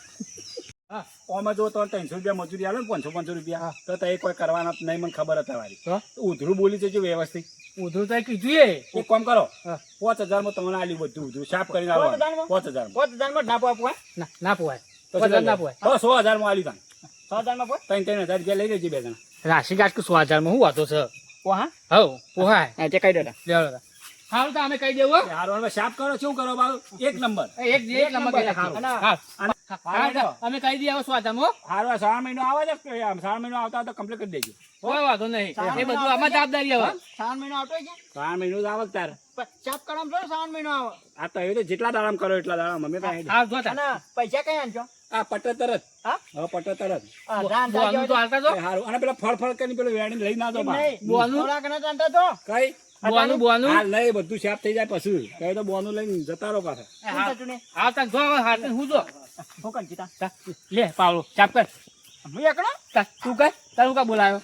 Speaker 2: હા ઓમાં જો તો 300 રૂપિયા મજૂરી આલે ને 500 રૂપિયા તો તે કોઈ કરવાના જ નહીં મને ખબર હતી તમારી
Speaker 3: તો
Speaker 2: ઉધરું બોલી જજો વ્યવસ્થિત
Speaker 3: ઉધરું તો કીધું એ
Speaker 2: એક કામ કરો
Speaker 3: હા.
Speaker 2: 5,000 માં તમને આલ્યું બધું ઉધરું સાફ કરીને આવવાનું 5,000
Speaker 4: 5,000 માં ના પોવા
Speaker 3: ના પોવાય
Speaker 2: પછી
Speaker 3: પચાસ
Speaker 2: લઈ
Speaker 3: ના
Speaker 2: લો.
Speaker 3: પોવાય
Speaker 2: તો 100,000 માં આલ્યું તાન
Speaker 4: 6,000 માં પોવા
Speaker 2: 3,000 રૂપિયા લઈ લેજે બે જણા
Speaker 3: રાશિ કાઢ કે 100,000 માં હું વાતો છે
Speaker 4: પોવા
Speaker 3: હવ પોહાય
Speaker 4: હા તે કહી દો
Speaker 3: લેવડો હાલ તો અમે કહી દેવું
Speaker 2: હારું હવે સાફ કરો શું કરો બાળો એક નંબર
Speaker 3: એક નંબર કરી નાખીએ.
Speaker 4: અને
Speaker 3: હા હા, અમે કહી દઈએ હવે સ્વાધામ હો.
Speaker 2: હારું, આ શ્રાવણ મહિનો આવે છે કે આમ શ્રાવણ મહિનો આવતા તો કમ્પ્લીટ કરી દેજો.
Speaker 3: કોઈ વાંધો નહીં એ બધું આમાં જવાબદારી હવે.
Speaker 4: શ્રાવણ મહિનો આવતો છે
Speaker 2: શ્રાવણ મહિનો તો આવે જ તારે.
Speaker 4: ચાપ કરવામાં છો શ્રાવણ મહિનો આવે
Speaker 2: આ તો એ તો જેટલા દાડામ કરો એટલા દાડામ અમે પાસે
Speaker 3: હા જો તાર.
Speaker 4: અને પૈસા કઈ આનજો
Speaker 2: આ પટ્ટર તરત
Speaker 4: હા
Speaker 2: હવે પટ્ટર તરત
Speaker 4: રાન
Speaker 3: બોનું તો હાલતા જો.
Speaker 2: હારું અને પેલા ફળ કરીને પેલું વેણી લઈ ના દો બા.
Speaker 3: બોનું?
Speaker 4: થોડા ઘણા ચાંટા તો
Speaker 2: કઈ
Speaker 3: બોનું
Speaker 2: હાલ નહીં બધું સાફ થઈ જાય પછી કઈ તો બોનું લઈને જતા રહો પાછા.
Speaker 3: હા તાર જો હવે હાથ હું જો.
Speaker 4: હું કન જીતા
Speaker 3: તાર લે પાવલો ચાપ કર.
Speaker 4: હું એકડો
Speaker 3: તાર તું કર તારું કા બોલાયો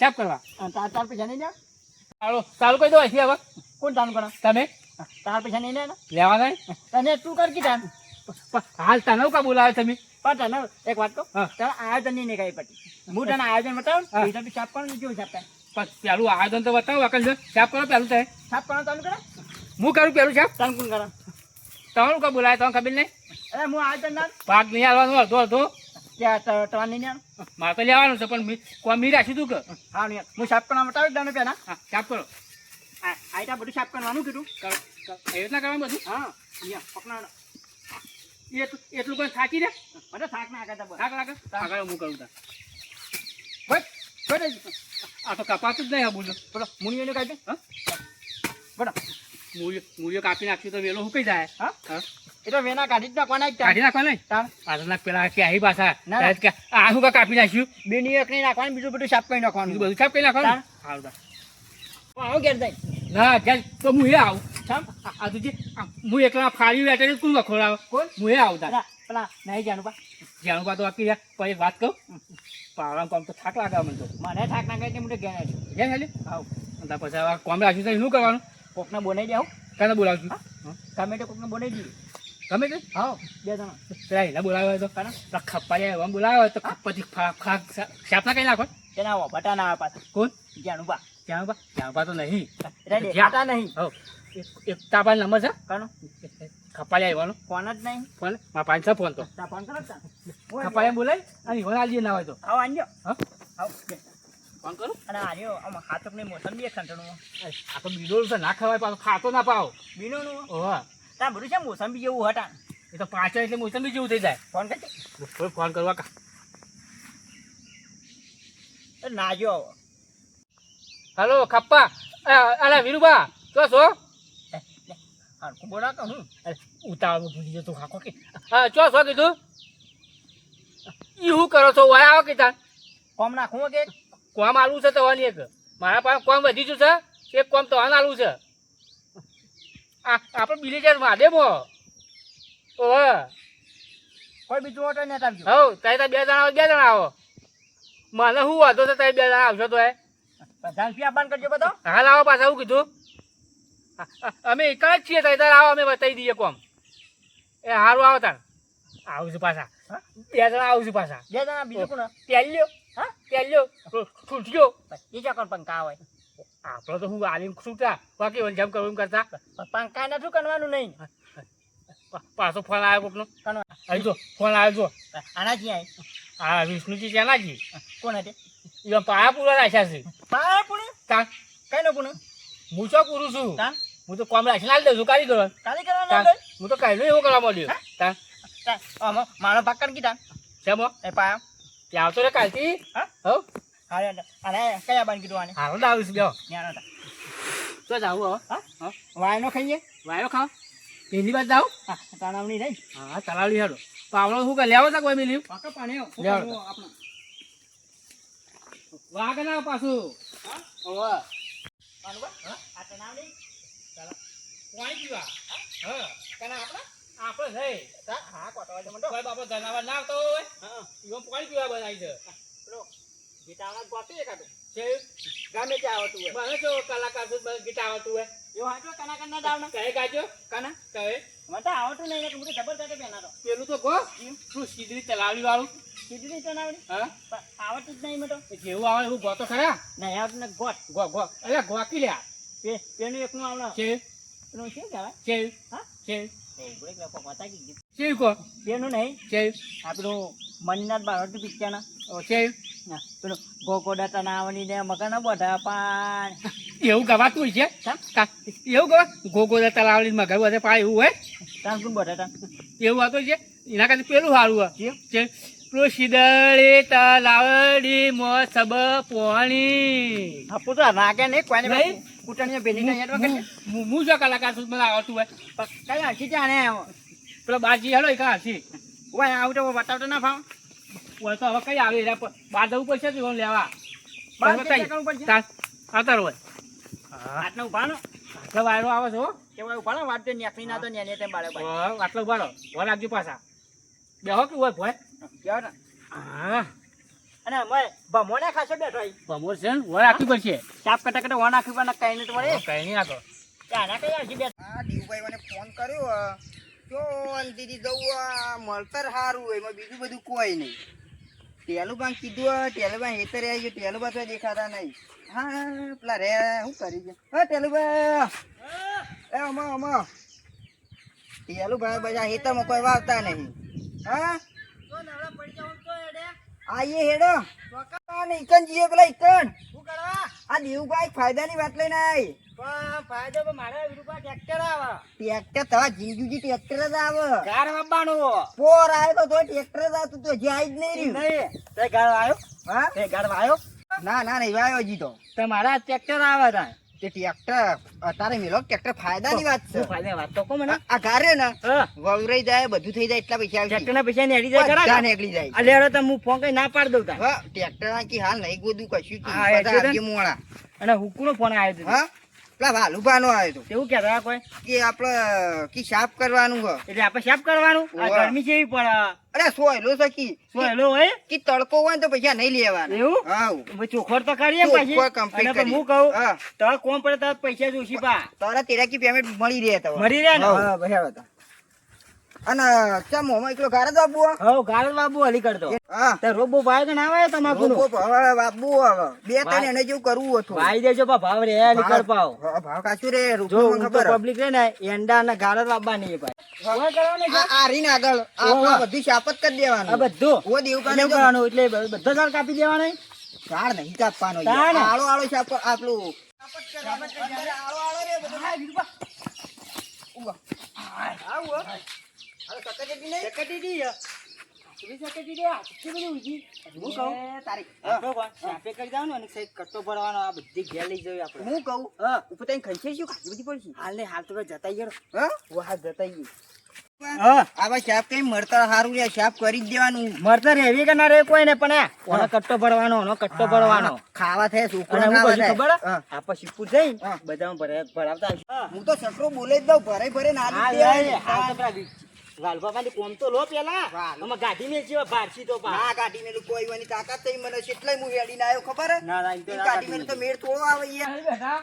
Speaker 3: ચાપ કરવા.
Speaker 4: તાર પૈસા નહીં લે
Speaker 3: પાવલો ચાલુ કરી દો અહીંથી હવે.
Speaker 4: કોણ તાનું કરો
Speaker 3: તમે
Speaker 4: તાર પૈસા નહીં લે ને
Speaker 3: લેવાના નહીં?
Speaker 4: તને તું કર કીધા
Speaker 3: હાલ તને કા બોલાવે તમે?
Speaker 4: પણ તને એક વાત કહું
Speaker 3: હા.
Speaker 4: તારે આયોજન નહીં ને કઈ પછી હું તને આયોજન બતાવું
Speaker 3: હા.
Speaker 4: પૈસા બી છાપ પણ કેવું છાપતા
Speaker 3: પણ પેલું આયોજન તો બતાવો અકલ છે. ચાપ કરો પેલું થાય.
Speaker 4: છાપ પણ ચાલુ કરે
Speaker 3: હું કરું પેલું ચાપ.
Speaker 4: તાન કોણ કરે
Speaker 3: તમારું કા બોલાય તમને ખબર નહીં?
Speaker 4: અરે હું આયોજન ના
Speaker 3: ભાગ નહીં આવવાનો અડધો અડધો.
Speaker 4: ત્યાં તમારે નહીં લેવાનું
Speaker 3: મારે તો લેવાનું છે પણ કોમ મી રાખ્યું તું કે.
Speaker 4: હા નહીં હું છાપ કરવા બતાવું તને પહેલા
Speaker 3: હા ચાપ કરો.
Speaker 4: આઈટા બધું છાપ કરવાનું કીધું
Speaker 3: કરો. એવી રીતના કરવાનું બધું.
Speaker 4: હા અહીંયા પકડાડો
Speaker 3: એટલું કોઈ થાકી દે.
Speaker 4: મને થાક ના આગળ બસ
Speaker 3: થાક લાગે આગળ હું કરું તાર.
Speaker 4: બસ
Speaker 3: આ તો કપાતું જ નહીં હા બોલો.
Speaker 4: બોલો મુનિઓને કાઢી દે
Speaker 3: હા?
Speaker 4: બોલો
Speaker 3: મૂળિયો કાપી નાખ્યું તો વેલો સુકાઈ જાય.
Speaker 4: હા
Speaker 3: હા?
Speaker 4: એ તો વેના કાઢી જ નાખવાના જ
Speaker 3: કાઢી નાખવા નહીં.
Speaker 4: તાર
Speaker 3: પાછળના પેલા કે આહી પાછા
Speaker 4: ના.
Speaker 3: ત્યારે કે આ શું કા કાપી નાખ્યું?
Speaker 4: બેની એક નહીં નાખવાનું બીજું બધું છાપ કરી નાખવાનું
Speaker 3: બીજું બધું છાપ કરી નાખવાનું.
Speaker 4: તાર?
Speaker 3: સારું તાર.
Speaker 4: આવો ઘેર જાય
Speaker 3: ના ક્યાં તો હું એ આવું.
Speaker 4: છાપ
Speaker 3: આ તો જે હું એકલા ફાળી વેટે કોણ વખોડાવે?
Speaker 4: કોણ
Speaker 3: હું એ આવું તાર.
Speaker 4: પેલા નહીં જાણું પા
Speaker 3: જાણું પા તો આખી યાર પછી વાત કહું. પાવડા કામ તો થાક લાગે મને તો.
Speaker 4: મને થાક ના કહે હું તો ઘેર આવી
Speaker 3: ક્યાં ખાલી
Speaker 4: આવ
Speaker 3: તાર પછી આ કોમ રાખ્યું તો શું કરવાનું?
Speaker 4: કોકને બોલાવી દેવું
Speaker 3: કાને બોલાવશું?
Speaker 4: ગમે તે કોકને બોલાવી દઈએ
Speaker 3: ગમે તે
Speaker 4: હા બે જણા
Speaker 3: પેલા એના બોલાવ્યો હોય તો પેલા ખપ્પા જાય એવા બોલાવ્યો હોય તો ખપ્પાથી શાપના કઈ નાખો.
Speaker 4: તેના આવો બટા ના આવે પાછા
Speaker 3: કોણ?
Speaker 4: જાણું પા
Speaker 3: ત્યાં બા તો નહીં.
Speaker 4: એટલે દેખાતા નહીં
Speaker 3: હો એક તાપા નંબર છે
Speaker 4: કાનો
Speaker 3: ખપ્પા જાય એવાનો
Speaker 4: ફોન જ નહીં
Speaker 3: ફોન મારા પાંચ ફોન તો
Speaker 4: તા ફોન કરો તા
Speaker 3: ખપ્પા એમ બોલાય અને ઈવન આલી ના હોય તો
Speaker 4: આવો આંજો
Speaker 3: હા
Speaker 4: આવો
Speaker 3: ફોન કરું.
Speaker 4: અને આર્યો આમ હાથકની મોસંબી એક સંતણું
Speaker 3: આ તો બીડોળ છે ના ખવાય પાછો ખાતો ના પાવ.
Speaker 4: બીનોનું
Speaker 3: ઓહ
Speaker 4: તા બધું છે મોસંબી જેવું હટા
Speaker 3: એ તો પાછળ એટલે મોસંબી જેવું થઈ જાય.
Speaker 4: ફોન કરજે
Speaker 3: ફોન કરવા કા
Speaker 4: ના જો
Speaker 3: હલો ખપ્પા અલા વીરુબા તો છો
Speaker 4: હરખું બોલા તો હું
Speaker 3: અરે ઉતાવળ ભૂલી જતો ખાકો કે હા ચો છો કીધું ઈ શું કરો છો વાય આવો કે તાર
Speaker 4: કોમ નાખું કે
Speaker 3: કોમ આલું છે તવાની એક મારા પાસે કોમ વધી ગયું છે એક કોમ તવાન આલું છે આ આપણે બીલી જાય મહાદેવમાં ઓહ
Speaker 4: કોઈ બીજું ઓટો ને આવજો
Speaker 3: હવ તારે બે જણા આવો બે જણા આવો મને શું વાંધો છે તારે બે જણા આવશો તો એ
Speaker 4: પ્રધાન ફી આપવાનું કરજો બધો
Speaker 3: હાલ આવો પાછા એવું કીધું અમે એકલા જ છીએ તારે આવો અમે બતાવી દઈએ કોમ એ સારું આવો તાર આવું છું પાછા બે જણા આવું છું પાછા
Speaker 4: બે જણા બીજું કોણ
Speaker 3: પહેલ્યો હા પહેલ્યો છૂટ્યો
Speaker 4: બીજા કોણ પંકા હોય
Speaker 3: આપણો તો હું આલીમ છૂટા બાકી વંજામ કરવું એમ કરતા
Speaker 4: પંકા ને શું કરવાનું નહીં
Speaker 3: પાછો ફોન આવ્યો કોકનો
Speaker 4: કનો
Speaker 3: આવી જો ફોન આવ્યો જો
Speaker 4: આના જી આય
Speaker 3: હા વિષ્ણુજી ત્યાંનાજી
Speaker 4: કોણ હતી
Speaker 3: એ પાયા પૂરા રાખ્યા છે
Speaker 4: પાય પુણે
Speaker 3: તા
Speaker 4: કઈ નો પુણે
Speaker 3: હું શું કરું છું
Speaker 4: તા
Speaker 3: હું તો કોમ રાખીને આવી દઉં છું કારીગર
Speaker 4: કાલી કરવાનું
Speaker 3: હું તો કાંઈ એવું કરવા માંડ્યો તા
Speaker 4: આમ મારો પાકર કીધા
Speaker 3: શેમો
Speaker 4: એ પાયા
Speaker 3: ત્યાં આવતો રે કાલથી
Speaker 4: હા
Speaker 3: હવ
Speaker 4: હારે અને કયા બાન કીધું આને
Speaker 3: હાલો તો આવીશ લ્યો
Speaker 4: ન્યાનો તા
Speaker 3: તો જાવું હવે
Speaker 4: હા વાયનો ખાઈએ
Speaker 3: વાયો ખાવ પહેલી વાર જાઉં
Speaker 4: હા તાણાવની રહી
Speaker 3: હા તલાવડી હેડો પાવડો શું કે લેવો તા કોઈ મિલ્યું
Speaker 4: પાકા પાણી
Speaker 3: લેવો વાગ ના પાછું ઓવા
Speaker 4: આ તાણાવની
Speaker 3: પાણી પીવા હા કના આપણે નહીં
Speaker 4: હા કોટવા જ મંડો
Speaker 3: કોઈ બાપો જનાવર ના આવતો હોય
Speaker 4: હા
Speaker 3: ઈવન પાણી પીવા બનાવી છે
Speaker 4: પેલો ગીટાવાળા ગોતી એકાદો
Speaker 3: છે
Speaker 4: ગામે ત્યાં આવતું હોય
Speaker 3: મને તો કલાકાર છે ગીતા આવતું હોય
Speaker 4: એવું હાચો કના કના દાવના
Speaker 3: કહે ગાજો
Speaker 4: કના
Speaker 3: કહે
Speaker 4: મને તો આવતું નહીં ને હું તો જબરદસ્ત બેનાતો
Speaker 3: પેલું તો ગો તું સીધી ચલાવડી વાળું
Speaker 4: સીધી નહીં તણાવડી
Speaker 3: હા
Speaker 4: પણ આવતું જ નહીં મેં તો
Speaker 3: જેવું આવે એવું ગોતો ખરા
Speaker 4: નહીં આવતું ને ગોટ
Speaker 3: ગો ગો અરે ગોકી લ્યા
Speaker 4: પેલું એકનું આવડે
Speaker 3: છે
Speaker 4: પેલું શું કહેવાય
Speaker 3: છે
Speaker 4: હા
Speaker 3: છે
Speaker 4: એ બ્રેક લોકો પતા કી
Speaker 3: છે કો
Speaker 4: પેલું નહીં
Speaker 3: છે
Speaker 4: આ પેલું મનીનાથ બારોટી પિક્ચરના
Speaker 3: છે
Speaker 4: ના પેલું ગોકોડા તનાવની ને મકાન બધા પાન
Speaker 3: એવું ગવાતું છે એવું ગવા ગોગો તલાવડી મગર બધે પાય એવું હોય
Speaker 4: તાન કોણ બધા તા
Speaker 3: એવું હતું છે એના કરતા પેલું સારું હોય કે પેલું શીદળે તલાવડી મોસબ પોણી
Speaker 4: આપું તો નાગે નહીં કોઈને
Speaker 3: નહીં?
Speaker 4: કૂટણીઓ ભેલી નહીં હેડવા કરીએ.
Speaker 3: હું જો કલાકાર છું મને આવડતું હોય
Speaker 4: કઈ હસી જાણે
Speaker 3: પેલો બાજી હેડો એ કાં હસી
Speaker 4: ઓય આવું તો બતાવતો ના ફાવ
Speaker 3: હોય તો હવે કઈ આવે એના પર બહાર જવું પડશે તો લેવા
Speaker 4: બહાર
Speaker 3: બસ
Speaker 4: ક્યાં
Speaker 3: કઈ?
Speaker 4: જવું પડશે?
Speaker 3: આવતા હોય
Speaker 4: આટલો ઉભા નો
Speaker 3: આટલો વાયરો આવે છે હો
Speaker 4: કેવાય ઉભા નો વાત તો નેકળી ના તો નેને તેમ બાળક ભાઈ
Speaker 3: આટલો ઉભારો ભોય લાગજો પાછા બેહો કે હોય ભોય
Speaker 4: કેવો ને
Speaker 3: હા
Speaker 4: અને અમે ભમોને ખાસો બેઠો અહીં
Speaker 3: બમોર છે ને ભોય રાખવી પડશે
Speaker 4: સાપ કટા કટા વણ નાખ્યું પણ કઈ નહીં મળે
Speaker 3: કઈ નહીં આગળ
Speaker 4: ત્યાંના કઈ હજી બેઠ હા દીવભાઈ મને ફોન કર્યો જો દીદી દઉં મળતર સારું એમાં બીજું બધું કોઈ નહીં ટેલું બાંગ કીધું ટેલું બાંગ હેતર આવી ગયું ટેલું બા તો દેખાતા નહીં હા પેલા રે શું કરી ગયા હા ટેલું બા એ અમા અમા ટેલું ભાઈ બધા હેતરમાં કોઈ વાવતા નહીં હા આઈએ હેડો ઈકન જીએ પેલા ઈકન શું કરવા આ દેવભાઈ ફાયદાની વાત લઈને આવી ફાયદો તો મારા વિરુપા ટ્રેક્ટર આવે ટ્રેક્ટર તમારા જીજુજી ટ્રેક્ટર જ આવે ગાર વાપવાનું પોર આવ્યો તો ટ્રેક્ટર જ આવતું તો જાય જ નહીં નહીં તે ગાર આવ્યો હા તે ગાર આવ્યો ના ના નહીં આવ્યો હજી તો
Speaker 3: તમારા ટ્રેક્ટર આવે તા
Speaker 4: તે ટ્રેક્ટર અત્યારે મેલો ટ્રેક્ટર ફાયદાની વાત છે
Speaker 3: ફાયદા વાત તો કહો મને
Speaker 4: આ ગારે ને
Speaker 3: હા
Speaker 4: વવરાઈ જાય બધું થઈ જાય એટલા પૈસા આવશે
Speaker 3: ટ્રેક્ટરના પૈસા નેડી જાય ખરા
Speaker 4: બધા નીકળી જાય
Speaker 3: અલે હેડો તો હું ફોન કઈ ના પાડ દઉં તા
Speaker 4: હા ટ્રેક્ટર ના કી હાલ નહીં ગોદું કશું કી
Speaker 3: હા, એટલે
Speaker 4: બધા
Speaker 3: જ.
Speaker 4: આગે મોળા
Speaker 3: અને હુકુનો ફોન આવ્યો હતો
Speaker 4: હા પેલા વાલુભાનો આવ્યો તો
Speaker 3: એવું કહેતા કોઈ
Speaker 4: કે આપડે કી સાફ કરવાનું હ
Speaker 3: એટલે આપણે સાફ કરવાનું આ
Speaker 4: ઓવા.
Speaker 3: ગરમી કેવી પડે
Speaker 4: અરે સોયલો સકી
Speaker 3: સોયલો હોય
Speaker 4: કી તડકો હોય ને તો પૈસા નહીં લેવાના
Speaker 3: એવું
Speaker 4: હાઉ
Speaker 3: ભાઈ ચોખવટ તો કરીએ પછી
Speaker 4: ચોખવટ complete
Speaker 3: અને
Speaker 4: કરીએ.
Speaker 3: પછી હું કહું
Speaker 4: હા.
Speaker 3: તો કોમ પડે તો પૈસા જોશી પા
Speaker 4: તારા તેરા કી પેમેન્ટ મળી રહે તો
Speaker 3: મળી રહે ને?
Speaker 4: હા બરાબર હતા અને ચા મોમાં એકલો ગારે જ આપવું હે?
Speaker 3: હવ ગાળ બાબુ હલી કરતો
Speaker 4: હા
Speaker 3: તે રોબો ભાઈ કે ના આવે તમાકુ નો
Speaker 4: રોપો હવે બાપુ હવે બે ત્રણ એને જેવું કરવું હતું
Speaker 3: ભાઈ દેજો પા ભાવ રે હલી કર પાવ
Speaker 4: હા, ભાવ કાચું રે
Speaker 3: જો
Speaker 4: રૂપિયામાં ખબર હે.
Speaker 3: પબ્લિક રે ને એંડા ને ગાળ બાબા નહીં ભાઈ ઓય કરવાનું છે?
Speaker 4: આ રીને આગળ આ બધી શાપ જ કરી દેવાનું
Speaker 3: આ બધું
Speaker 4: ઓ દેવ
Speaker 3: એટલે એવું કરવાનું એટલે બધા ઝાડ કાપી દેવાના
Speaker 4: ઝાડ નહીં કાપવાનો
Speaker 3: તાણ.
Speaker 4: આળો આળો શાપ આપણું આળો આળો રે બધું હા બીજું ઉભા આવું હો હવે સકટેટી નહીં
Speaker 3: સકટેટી તું સકટેટી દે કે બધી ઉજી હું કહું
Speaker 4: તારી
Speaker 3: આપો કોણ આપે કરી જાવ ને અને સહી કટ્ટો ભરવાનો આ બધી ઘેર લઈ જવી આપણે
Speaker 4: હું કહું
Speaker 3: હા
Speaker 4: ઉપર તઈ ખંચે શું ખાધી બધી પડશે
Speaker 3: હાલ ને હાલ તો જતા ગયો
Speaker 4: હા
Speaker 3: વાહ જતા ગયો
Speaker 4: હા આવા શાપ કઈ મળતા સારું રે શાપ કરી જ દેવાનું
Speaker 3: મરતા રેવી કે ના રે કોઈ ને પણ ઓનો કટ્ટો ભરવાનો ઓનો કટ્ટો ભરવાનો
Speaker 4: ખાવા થાય
Speaker 3: અને
Speaker 4: છોકરા
Speaker 3: હું
Speaker 4: ખાવા
Speaker 3: પછી ખબર
Speaker 4: થાય
Speaker 3: આપા શીપુર જઈ
Speaker 4: હા.
Speaker 3: બધામાં ભરાવતા આવીશું.
Speaker 4: હું તો સટરો બોલે જ દઉં ભરે ભરે ના
Speaker 3: હા,
Speaker 4: લીધે
Speaker 3: લે, લે. હાલ તો પેલા વાલભામાંથી કોમ તો લો પેલા
Speaker 4: વાલ.
Speaker 3: આમાં ગાડી મેં જેવા ભારસી તો પા
Speaker 4: ના ગાડી મેલું કોઈ વાની તાકાત થઈ મને કેટલાય હું હેડીને આવ્યો ખબર હે?
Speaker 3: ના, ના, ઈ તો
Speaker 4: ઈ
Speaker 3: ના
Speaker 4: ગાડી
Speaker 3: કાઢી
Speaker 4: મેલું તો મેળ થોડો આવે યાર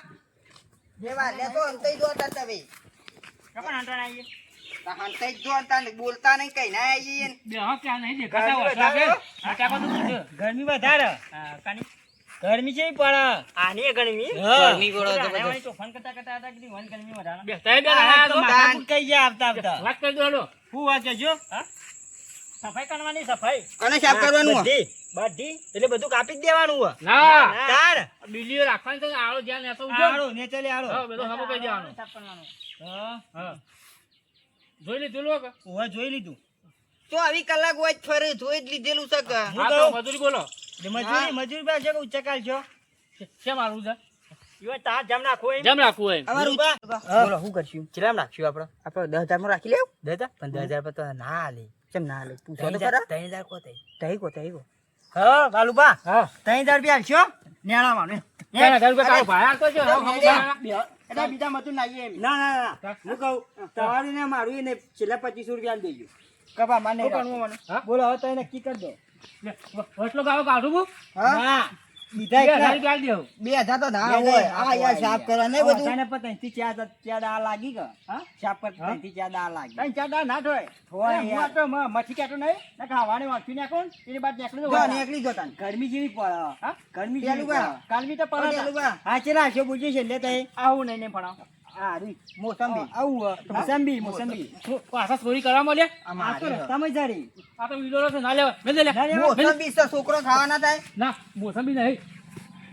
Speaker 4: જે વાલે તો અંતઈ દો તાતા ભાઈ તા અંતઈ જ દો અંતા બોલતા નહીં કઈ ના આવીએ ને.
Speaker 3: ગરમી વધારે ગરમી છે પણ
Speaker 4: આની ગરમી
Speaker 3: ગરમી
Speaker 1: પડે તો બધું.
Speaker 3: તોફાન કરતા કરતા હતા કે વન ગરમી વધારે કઈ ગયા આવતા આવતા વાત કરી દો લો હું વાત કરજો સફાઈ કરવાની સફાઈ
Speaker 4: કને સાફ કરવાનું હે?
Speaker 3: બધી એટલે બધું કાપી જ દેવાનું હોય
Speaker 1: ના
Speaker 3: તાર
Speaker 1: બીલીઓ રાખવાની તો આળો જ્યાં નેસો
Speaker 3: આળો ને ચલે આળો
Speaker 1: હા, બધું હમું કહી દેવાનું.
Speaker 3: સાફ કરવાનું.
Speaker 1: હા જોઈ લીધું લોક
Speaker 3: ઓવે જોઈ લીધું
Speaker 4: તો આવી કલાક હોય જ ફરે જોઈ જ લીધેલું છે કે
Speaker 3: હું
Speaker 1: હા તો
Speaker 3: કહું.
Speaker 1: મજૂરી બોલો
Speaker 3: મજૂરી પાસે કે ઉચ્ચ કાલ છો
Speaker 1: કેમ મારું છે
Speaker 3: ઈવન તાર જમ નાખો એમ
Speaker 1: જેમ રાખવું હોય
Speaker 4: અમારું
Speaker 3: બોલો શું કરશું
Speaker 4: કેટલામાં રાખશું આપણે આપણે 10,000 માં રાખી લેવું
Speaker 3: 10,000 પણ 10,000 પર તો ના હાલે
Speaker 4: કેમ ના લે પૂછો તો ખરા
Speaker 3: 3,000 કો થઈ
Speaker 4: તઈ કો
Speaker 3: હા વાલુબા
Speaker 1: હા
Speaker 3: 3,000 રૂપિયા આલશો નેણામાં ને
Speaker 1: ક્યાં હજાર રૂપિયા તારો ભાઈ આપતો છે હા, હમું
Speaker 3: એટલે બીજા મતું નાઈએ એમ ના ના ના હું કહું તમારું ને મારું એને છેલ્લા 2500 રૂપિયા આલી દેજો
Speaker 4: કબા માને
Speaker 3: શું કરવું મને
Speaker 1: હા?
Speaker 3: બોલો હવે તો નક્કી કરી દો
Speaker 1: વટલો ગાળો કાઢું હું
Speaker 4: હા
Speaker 3: ના બીજા
Speaker 1: 2,000 રૂપિયા આલી દેવું
Speaker 4: 2,000 તો ના હોય આ યાર સાફ કરવા ને બધું
Speaker 3: અચાનક પર ત્રણથી ચાર દા લાગી કે
Speaker 1: હા?
Speaker 3: શાપ પર ત્રણથી ચાર દા લાગી
Speaker 4: ત્રણ ચાર દાડા ના થોય
Speaker 3: થોય
Speaker 4: હું
Speaker 3: યાર.
Speaker 4: આ તો મઠી કાઢું નહીં ને ખાવાની વાંચી નાખો ને એની બાદ નીકળી
Speaker 3: જો
Speaker 4: જાવ
Speaker 3: નીકળી જતા ને. ગરમી જેવી પડે
Speaker 4: હા?
Speaker 3: ગરમી
Speaker 4: પેલું
Speaker 3: જેવી
Speaker 4: બા.
Speaker 3: પડે કાલમી તો પડે
Speaker 4: પેલું બા.
Speaker 3: હા ચેલા છે બોલજો છે એટલે તઈ
Speaker 4: આવું નહીં ને ભણાવ
Speaker 3: હા રી
Speaker 4: મોસંબી
Speaker 3: આવું મોસંબી મોસંબી
Speaker 1: શું, પાછા ચોરી કરવા મળે
Speaker 3: આ તો રસ્તામાં જ રી
Speaker 1: આ તો વિલોરો છે ના લેવા મેં લે
Speaker 3: ના લેવા.
Speaker 4: મોસંબી છે છોકરો ખાવાના થાય
Speaker 1: ના મોસંબી નહીં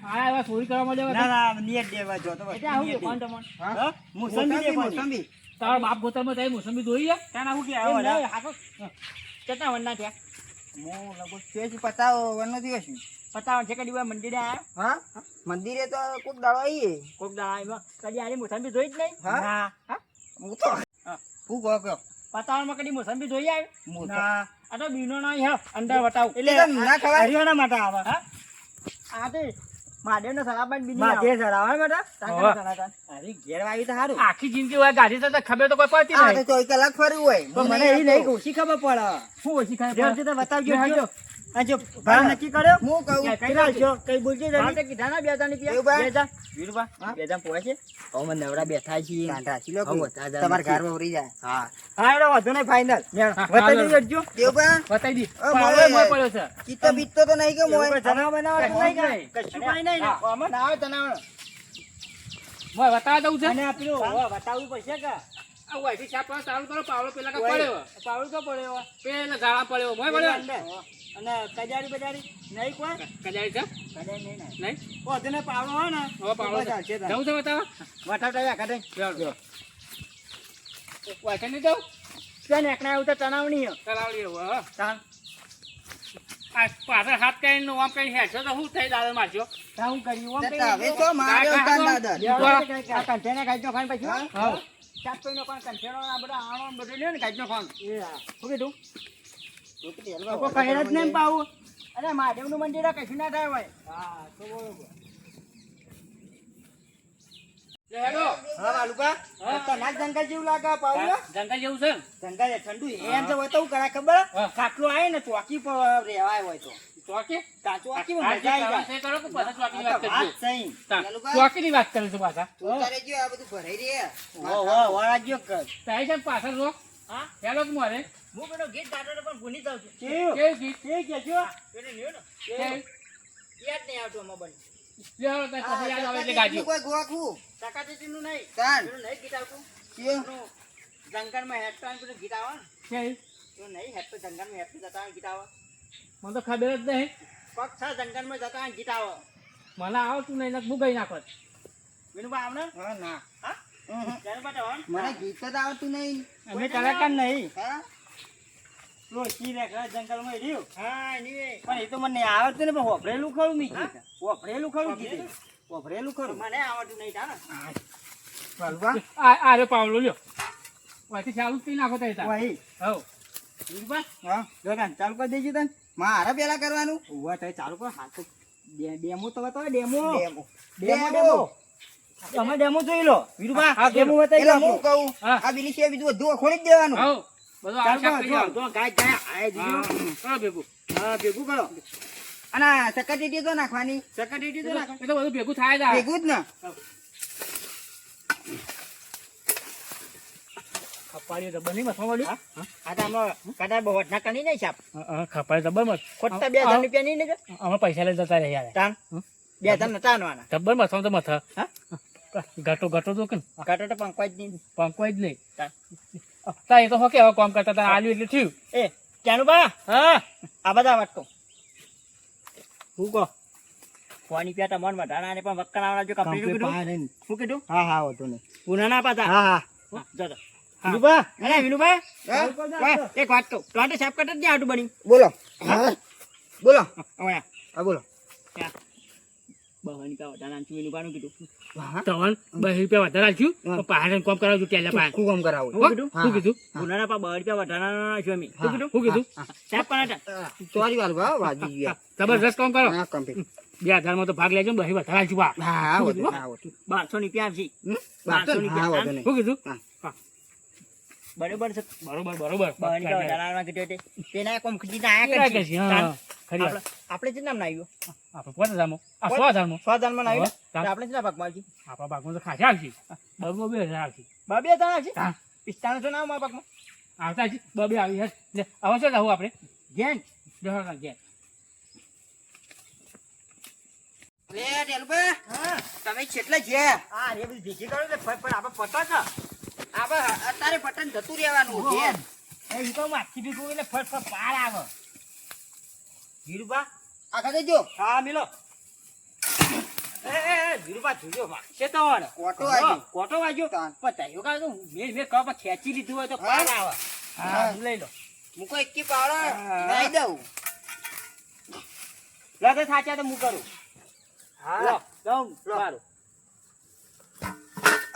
Speaker 1: આ એવા ચોરી કરવા મળે
Speaker 3: ના ના નિયત દેવા જો તો
Speaker 1: એટલે આવું છે કોણ તમને
Speaker 3: હા મોસંબી
Speaker 4: મોસંબી
Speaker 3: દેવાની
Speaker 4: મોસંબી
Speaker 3: તારા બાપ ગોતરમાં તઈ મોસંબી ધોઈ ગયા
Speaker 2: ત્યાં આવું કે
Speaker 4: એમ
Speaker 2: આવો
Speaker 4: નહીં, હાકો.
Speaker 3: કેટલા વનના થયા
Speaker 4: હું લગભગ છે જ 50 વરનો દિવસ છું.
Speaker 3: 50 છે કદી મંદિરે આયા
Speaker 4: હા મંદિરે તો કોક દાડો આવીએ.
Speaker 3: કોક દાડા કદી આની મોસંબી ધોઈ જ નહીં
Speaker 4: હા?
Speaker 3: હા
Speaker 4: હું તો હું કહો
Speaker 3: 50 માં કદી મોસંબી ધોઈ આવ્યો
Speaker 4: હું તો
Speaker 3: ના આ તો બીનો ના હે અંદર વટાવ
Speaker 4: એટલે ના ખવાય.
Speaker 2: હરિયાણા માટે આવે
Speaker 3: હા આ તે મહાદેવનો સલાબાન બીની
Speaker 4: માથે ચડાવવા બેટા.
Speaker 3: હોવે.
Speaker 4: અરે ઘેર આવી તો સારું.
Speaker 3: આખી જિંદગી હોય ગાડી તો ખબર તો કોઈ પડતી
Speaker 4: આ તો
Speaker 3: નહીં
Speaker 4: 24 કલાક ફર્યું હોય.
Speaker 2: તો મને એ નહીં કે ઓછી ખબર પડે
Speaker 3: શું ઓછી ખાય
Speaker 2: જેમ તો બતાવજો
Speaker 3: બેહજો.
Speaker 2: જો. આ જો ભાવ નક્કી કર્યો
Speaker 4: હું કહું
Speaker 2: કઈ રાખજો કઈ બોલજો
Speaker 3: ભાવ
Speaker 2: જરી
Speaker 3: તો કીધા ના બે હજાર ની
Speaker 4: એવું બા?
Speaker 3: બે હજાર વીરબા
Speaker 4: હા?
Speaker 3: બે હજાર પોવા છે
Speaker 4: અમે નવરા બેઠા છીએ. કાંઠા લો
Speaker 3: હવે વધારે જાય
Speaker 4: તમારા
Speaker 3: નથી.
Speaker 4: ઘરમાં ઉરી જાય.
Speaker 3: હા
Speaker 2: હા એનો વાંધો નહીં ફાઇનલ બતાવી દેજો
Speaker 4: દેવબા
Speaker 3: બતાવી દી
Speaker 4: અ,
Speaker 3: પાવડો
Speaker 4: મોય.
Speaker 3: મોય પડ્યો છે
Speaker 4: ચિત્તો બીત્તો તો નહીં કે મોય.
Speaker 2: જણાવ બનાવવાનું
Speaker 3: કશું
Speaker 2: નહીં
Speaker 3: નહીં.
Speaker 2: કાંઈ. કશું કાંઈ નહીં ને.
Speaker 3: હા.
Speaker 2: આમાં ના આવે તનાવ
Speaker 3: મોય બતાવા દઉં છે
Speaker 2: અને આ પેલું હવે બતાવવું પડશે કે
Speaker 3: આ વાયથી છાપ પાડો ચાલુ કરો પાવડો પેલા કા
Speaker 2: ઓય.
Speaker 3: પડ્યો
Speaker 2: પાવડું તો પડ્યો
Speaker 3: પેલા ઝાડા પડ્યો મોય પડ્યો
Speaker 2: અને કજારી બજારી નહીં કોઈ
Speaker 3: કજાઈ છે
Speaker 2: કજારી નહીં ને
Speaker 3: નહીં
Speaker 2: પોતે ને પાવડો હોય ને
Speaker 3: હવે પાવડો
Speaker 2: તો ચાલશે તાર.
Speaker 3: જવું છે બતાવા
Speaker 2: વટાવટા યા કાઢે
Speaker 3: ચાલો વાયથી નહીં જવું
Speaker 2: ત્યાં એકના આવું તો તણાવ નહીં
Speaker 3: કરાવડી હવે હા
Speaker 2: તાણ
Speaker 3: આ પાછળ હાથ કરીને આમ કઈ હેઠો તો હું થઈ દાદા મારજો
Speaker 2: તાણ કર્યું આમ
Speaker 4: જતા હવે તો માર્યો
Speaker 3: કાકા
Speaker 4: તાન દાદા.
Speaker 2: આ કંઠેને કાઢજો ખાન પછી
Speaker 3: હા
Speaker 2: ચાપ કોઈનો કોણ કંઠેનો આ બધા આણો બધું લ્યો ને કાઢજો ખાન એ હા શું કીધું કોઈ કહે જ નહીં પાવું અરે મહાદેવનું મંદિર આ કશું ના થાય હોય હા તો બરોબર
Speaker 3: લે હેડો
Speaker 4: હા વાલુકા
Speaker 3: હા.
Speaker 4: તો નાક જંગલ જેવું લાગે પાવું હો.
Speaker 3: જંગલ જેવું છે ને
Speaker 4: જંગલ એ ઠંડુ એમ તો હોય તો હું કરાય ખબર
Speaker 3: હા.
Speaker 4: ખાટલું આવે ને ચોકી પર રહેવાય હોય તો
Speaker 3: ચોકી
Speaker 4: ચોકી
Speaker 3: આ
Speaker 4: મજા
Speaker 3: જે
Speaker 4: આવી
Speaker 3: કરો કે પાછા ચોકીની
Speaker 4: જાય.
Speaker 3: વાત
Speaker 4: આ તો
Speaker 3: કરજો
Speaker 4: વાત સહી.
Speaker 3: તા,
Speaker 4: વાલુકા,
Speaker 3: ચોકીની વાત કરે છે પાછા
Speaker 4: તું તારે જો આ બધું ભરાઈ રહે.
Speaker 2: વો વો વરાજો કર
Speaker 3: તાઈ છે ને પાછળ જો
Speaker 2: હા
Speaker 3: હેલો કે મારે
Speaker 2: હું પેલો ગીત ગાતો તો પણ ભૂલી જાઉં છું
Speaker 3: કેવું ગીત
Speaker 2: કે કેજો
Speaker 3: પેલે લ્યો ને
Speaker 2: કેવું? યાદ નહીં આવતું મોબાઈલ
Speaker 3: લ્યો તાઈ
Speaker 4: આ
Speaker 3: પછી યાદ આવે એટલે
Speaker 4: ચકાચીનું
Speaker 3: ગાજો
Speaker 4: કોઈ ગોખવું.
Speaker 2: ચકાચીનું નહીં
Speaker 4: તાન.
Speaker 2: પેલું નહીં ગીત આવતું
Speaker 4: કયું?
Speaker 2: પેલું જંગલમાં હેઠતો આવીને પેલું ગીત આવે ને
Speaker 3: કેવું?
Speaker 2: પેલું નહીં હેઠતો જંગલમાં હેઠતો જતા આવીને ગીત આવે
Speaker 3: મને તો ખબર જ નહીં
Speaker 2: પગ છે જંગલમાં જતા આવીને ગીત આવે
Speaker 3: મને આવતું નહીં ને હું ગઈ નાખો
Speaker 2: વિનુભા આવને
Speaker 4: હા ના
Speaker 2: હા
Speaker 4: હમ.
Speaker 2: ત્યારે પાછા આવે ને?
Speaker 4: મને ગીત જ આવતું નહીં.
Speaker 2: અમે કલાકાર નહીં
Speaker 4: હા
Speaker 2: લોચી રેખા જંગલમાં રહ્યું
Speaker 4: હા નહીં.
Speaker 2: પણ એ તો મને નહીં આવડતું ને પણ વપરેલું ખરું મી ગીત વપરેલું ખરું ગીત વપરેલું ખરું મને આવડતું નહીં તાને
Speaker 4: વાલુકા
Speaker 3: આ રે પાવલો લ્યો વાથી ચાલુ જ કરી નાખો તાઈ તા
Speaker 2: વહી
Speaker 3: હવ
Speaker 2: વિનુભા
Speaker 4: હા
Speaker 2: જો કાન ચાલુ કરી દેજો તને
Speaker 4: મારે પેલા કરવાનું
Speaker 2: ઉભા થાય ચાલુ કર હાથ તો ડેમો તો બતાવો demo
Speaker 4: demo.
Speaker 2: Demo
Speaker 4: demo.
Speaker 2: Demo અમે ડેમો જોઈ લો વિરુભા
Speaker 3: હા,
Speaker 2: ડેમો
Speaker 4: એટલે
Speaker 2: બતાવી
Speaker 4: હું કહું
Speaker 3: હા.
Speaker 4: આ બીલી છે બીજું બધું ખોલી જ દેવાનું.
Speaker 3: હવ બધું આ શાક કરી આવો.
Speaker 2: જો ગાય ગાય આય
Speaker 3: હા
Speaker 2: દીધું
Speaker 3: કરો ભેગું
Speaker 2: હા ભેગું કરો
Speaker 4: અને આ ચકાટીટી તો નાખવાની.
Speaker 2: સકટી તો નાખો
Speaker 3: એ તો બધું ભેગું થાય જ આ.
Speaker 4: ભેગું જ ને.
Speaker 3: ખપાડી રબર નહીં મથવા મળ્યું
Speaker 2: આ તો આમાં કદાચ બહુ વટના કરી નહીં છાપ
Speaker 3: ખપાડી રબર મત
Speaker 2: ખોટા 2000 રૂપિયા નહીં લેજો
Speaker 3: અમે પૈસા લઈ જતા રહ્યા યાર
Speaker 2: તાન 2000 નતા આનવાના
Speaker 3: રબર મથવા તો મથ
Speaker 2: હા
Speaker 3: ઘટો ઘટો તો કે
Speaker 2: કાટો તો પંકવા જ નહીં
Speaker 3: પંકો જ નહીં
Speaker 2: તાન.
Speaker 3: તા એ તો હોકે હવે કામ કરતા તા આલ્યું એટલે થયું
Speaker 2: એ ક્યાંનું બા
Speaker 3: હા
Speaker 2: આ બધા વાટકો હું કહો કોની પ્યાટા મન વધારા ને પણ વક્કર આવડા જો કમ્પ્લીટ કીધું શું કીધું
Speaker 4: હા હા વાંધો નહીં.
Speaker 2: પુના ના પાતા
Speaker 4: હા હા
Speaker 2: હા, જો તો વિનુભા અરે વિનુભા
Speaker 4: હા?
Speaker 2: વાહ, એક વાત કહું તો સાફ કટ જ આટું બની
Speaker 4: બોલો બોલો
Speaker 2: હવે
Speaker 4: હા બોલો
Speaker 2: બહાની કા વધારા નાખ્યું વિનુભાનું કીધું
Speaker 4: હા
Speaker 3: તવન 2 રૂપિયા વધારે આલ્યું તો પહાડ કામ કરાવજો ત્યાં પાસે
Speaker 4: શું કામ કરાવું
Speaker 2: શું કીધું
Speaker 3: શું કીધું
Speaker 2: પુનાના પા 2 રૂપિયા વધારા નાખ્યું અમે શું કીધું
Speaker 3: શું કીધું
Speaker 2: સાફ કરાટા
Speaker 4: સોરી વાલુકા વાજી ગયા.
Speaker 3: જબરદસ્ત કામ કરો
Speaker 4: હા કમ્પ્લીટ.
Speaker 3: 2000 માં તો ભાગ લેજો 2 વધારે આલ્યું બા
Speaker 4: હા હા વાંધો નહીં, હા વાંધો
Speaker 2: 1200 ની પ્યાર છે
Speaker 4: નહીં. વાંધો નહીં, હા વાંધો નહીં.
Speaker 3: શું કીધું
Speaker 2: બરોબર છે
Speaker 3: બરોબર બરોબર
Speaker 2: બહાની કા વધારા કીધું તે તેના કોમ ખીજી ના
Speaker 3: કેટલા
Speaker 2: આયા
Speaker 3: કે છે? હા, ખરી વાત.
Speaker 2: આપણે જે નામ ના આવ્યું
Speaker 3: આપણે 5000 માં આ 6000 માં
Speaker 2: 1000 માં ના આવ્યું
Speaker 3: હા.
Speaker 2: તો આપણે જે ભાગમાં આવી
Speaker 3: આપણા ભાગમાં તો ખાસા આવશે બબો 2000 આવશે
Speaker 2: બાબે હતા છે
Speaker 3: હા
Speaker 2: 9500 નામ મારા ભાગમાં
Speaker 3: આવતા છે બબે આવી હશે લે હવે શું લાવું આપણે
Speaker 2: જેન
Speaker 3: જહા કા ગયા
Speaker 4: લે ટેલુભા,
Speaker 2: હા
Speaker 4: તમે કેટલા છે
Speaker 2: આ રે બધી ભેગી કરો ને પણ આપણે પતા છે
Speaker 4: આપણે અત્યારે પટન જતું રહેવાનું છે.
Speaker 2: એ ઈ તો માછી ભેગું એટલે ફટ પાર આવે હીરુબા
Speaker 4: આગળ જજો.
Speaker 2: હા મિલો એ
Speaker 3: ધીરુભા જોજો વાગશે તો ને.
Speaker 4: કોટો વાગ્યો.
Speaker 3: કોટો વાગ્યો
Speaker 4: તાન.
Speaker 3: પણ તૈયો કાં તો મેં કપ ખેંચી લીધું હોય તો પાર આવે. હા લઈ લો.
Speaker 4: મૂકો એકી પાવડો
Speaker 3: હા.
Speaker 4: નાઈ દઉં.
Speaker 3: લો તો સાચા તો હું કરું.
Speaker 4: હા.
Speaker 3: લો દઉં મારું.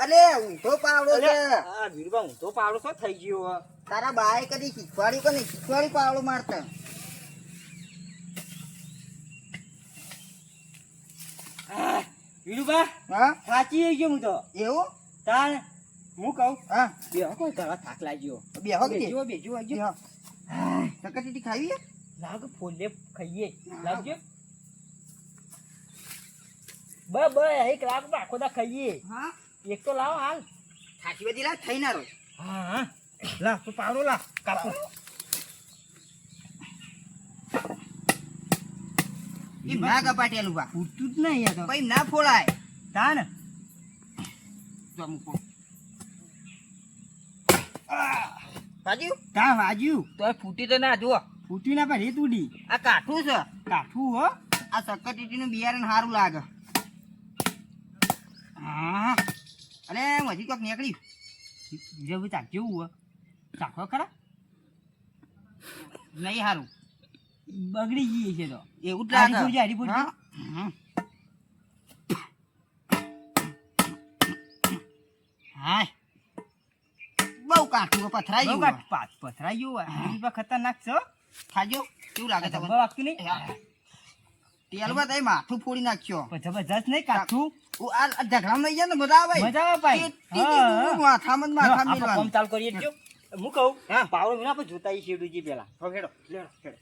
Speaker 4: અલે ઊંધો પાવડો છે.
Speaker 3: હા ધીરુભા હું તો પાવડો શું થઈ ગયો હે?
Speaker 4: તારા બાએ કદી શીખવાડ્યું કે નહીં શીખવાડ્યું પાવડો મારતા?
Speaker 3: હા, ધીરુભા
Speaker 4: હા
Speaker 3: સાચી ગયો હું તો.
Speaker 4: એવું?
Speaker 3: તાણ હું કહું
Speaker 4: હા
Speaker 3: બે કોઈ ઘણા થાક લાગ્યો.
Speaker 4: બેહો કે
Speaker 3: બેજો બેજો આવજો.
Speaker 4: બેહો. સકરટીટી ખાવી છે?
Speaker 3: લાગ ફોલે ખાઈએ લાવજો. બ એક લાખ આખો દા ખાઈએ.
Speaker 4: હા
Speaker 3: એક તો લાવો હાલ.
Speaker 4: ખાસી બધી લાવ થઈ ના રહો.
Speaker 3: હા હા લા તું પાવડો લા કાપુ.
Speaker 4: ઈ ના કપાટેલું બા
Speaker 3: ફૂટતું જ નહીં યાર.
Speaker 4: પછી ના ફોલાય.
Speaker 3: તાન
Speaker 4: જો મૂકો. બાજુ
Speaker 3: તા વાજ્યું
Speaker 4: તો ફૂટી તો ના જુઓ.
Speaker 3: ફૂટી ના પર રેત ઉડી.
Speaker 4: આ કાઠું છે.
Speaker 3: કાઠું હો.
Speaker 4: આ સકરટીટીનું બિયારણ સારું લાગે.
Speaker 3: હા
Speaker 4: અને હજી કોક નીકળ્યું.
Speaker 3: જેવું ચાક જેવું હો. ચાખો ખરા
Speaker 4: નહીં સારું
Speaker 3: બગડી ગઈ છે તો.
Speaker 4: એવું જ લાગે.
Speaker 3: હારી
Speaker 4: હા.
Speaker 3: હા
Speaker 4: બહુ કાઠું પથરાઈ
Speaker 3: બહુ
Speaker 4: ગયું.
Speaker 3: કાટ પથરાઈ ગયું હોય. ખતરનાક છે હો.
Speaker 4: ખાજો કેવું લાગે તમને?
Speaker 3: ધબ્બા વાગતું નહીં.
Speaker 4: તેલમાં તઈ માથું ફોડી નાખ્યો.
Speaker 3: જબરજસ્ત નહીં કાઠું.
Speaker 4: આ ઝઘડામાં લઈ જાય ને મજા આવે.
Speaker 3: મજા આવે ભાઈ.
Speaker 4: ટીટી ટીટી માથામાં જ માથામાં
Speaker 3: આપણે
Speaker 4: મેલવાનું.
Speaker 3: કોમ ચાલુ કરીએ જ જો. હું કહું
Speaker 4: હા.
Speaker 3: પાવડો વિના આપણે જોતા શેડુજી પેલા.
Speaker 4: હેડો.
Speaker 3: લેડો હેડો.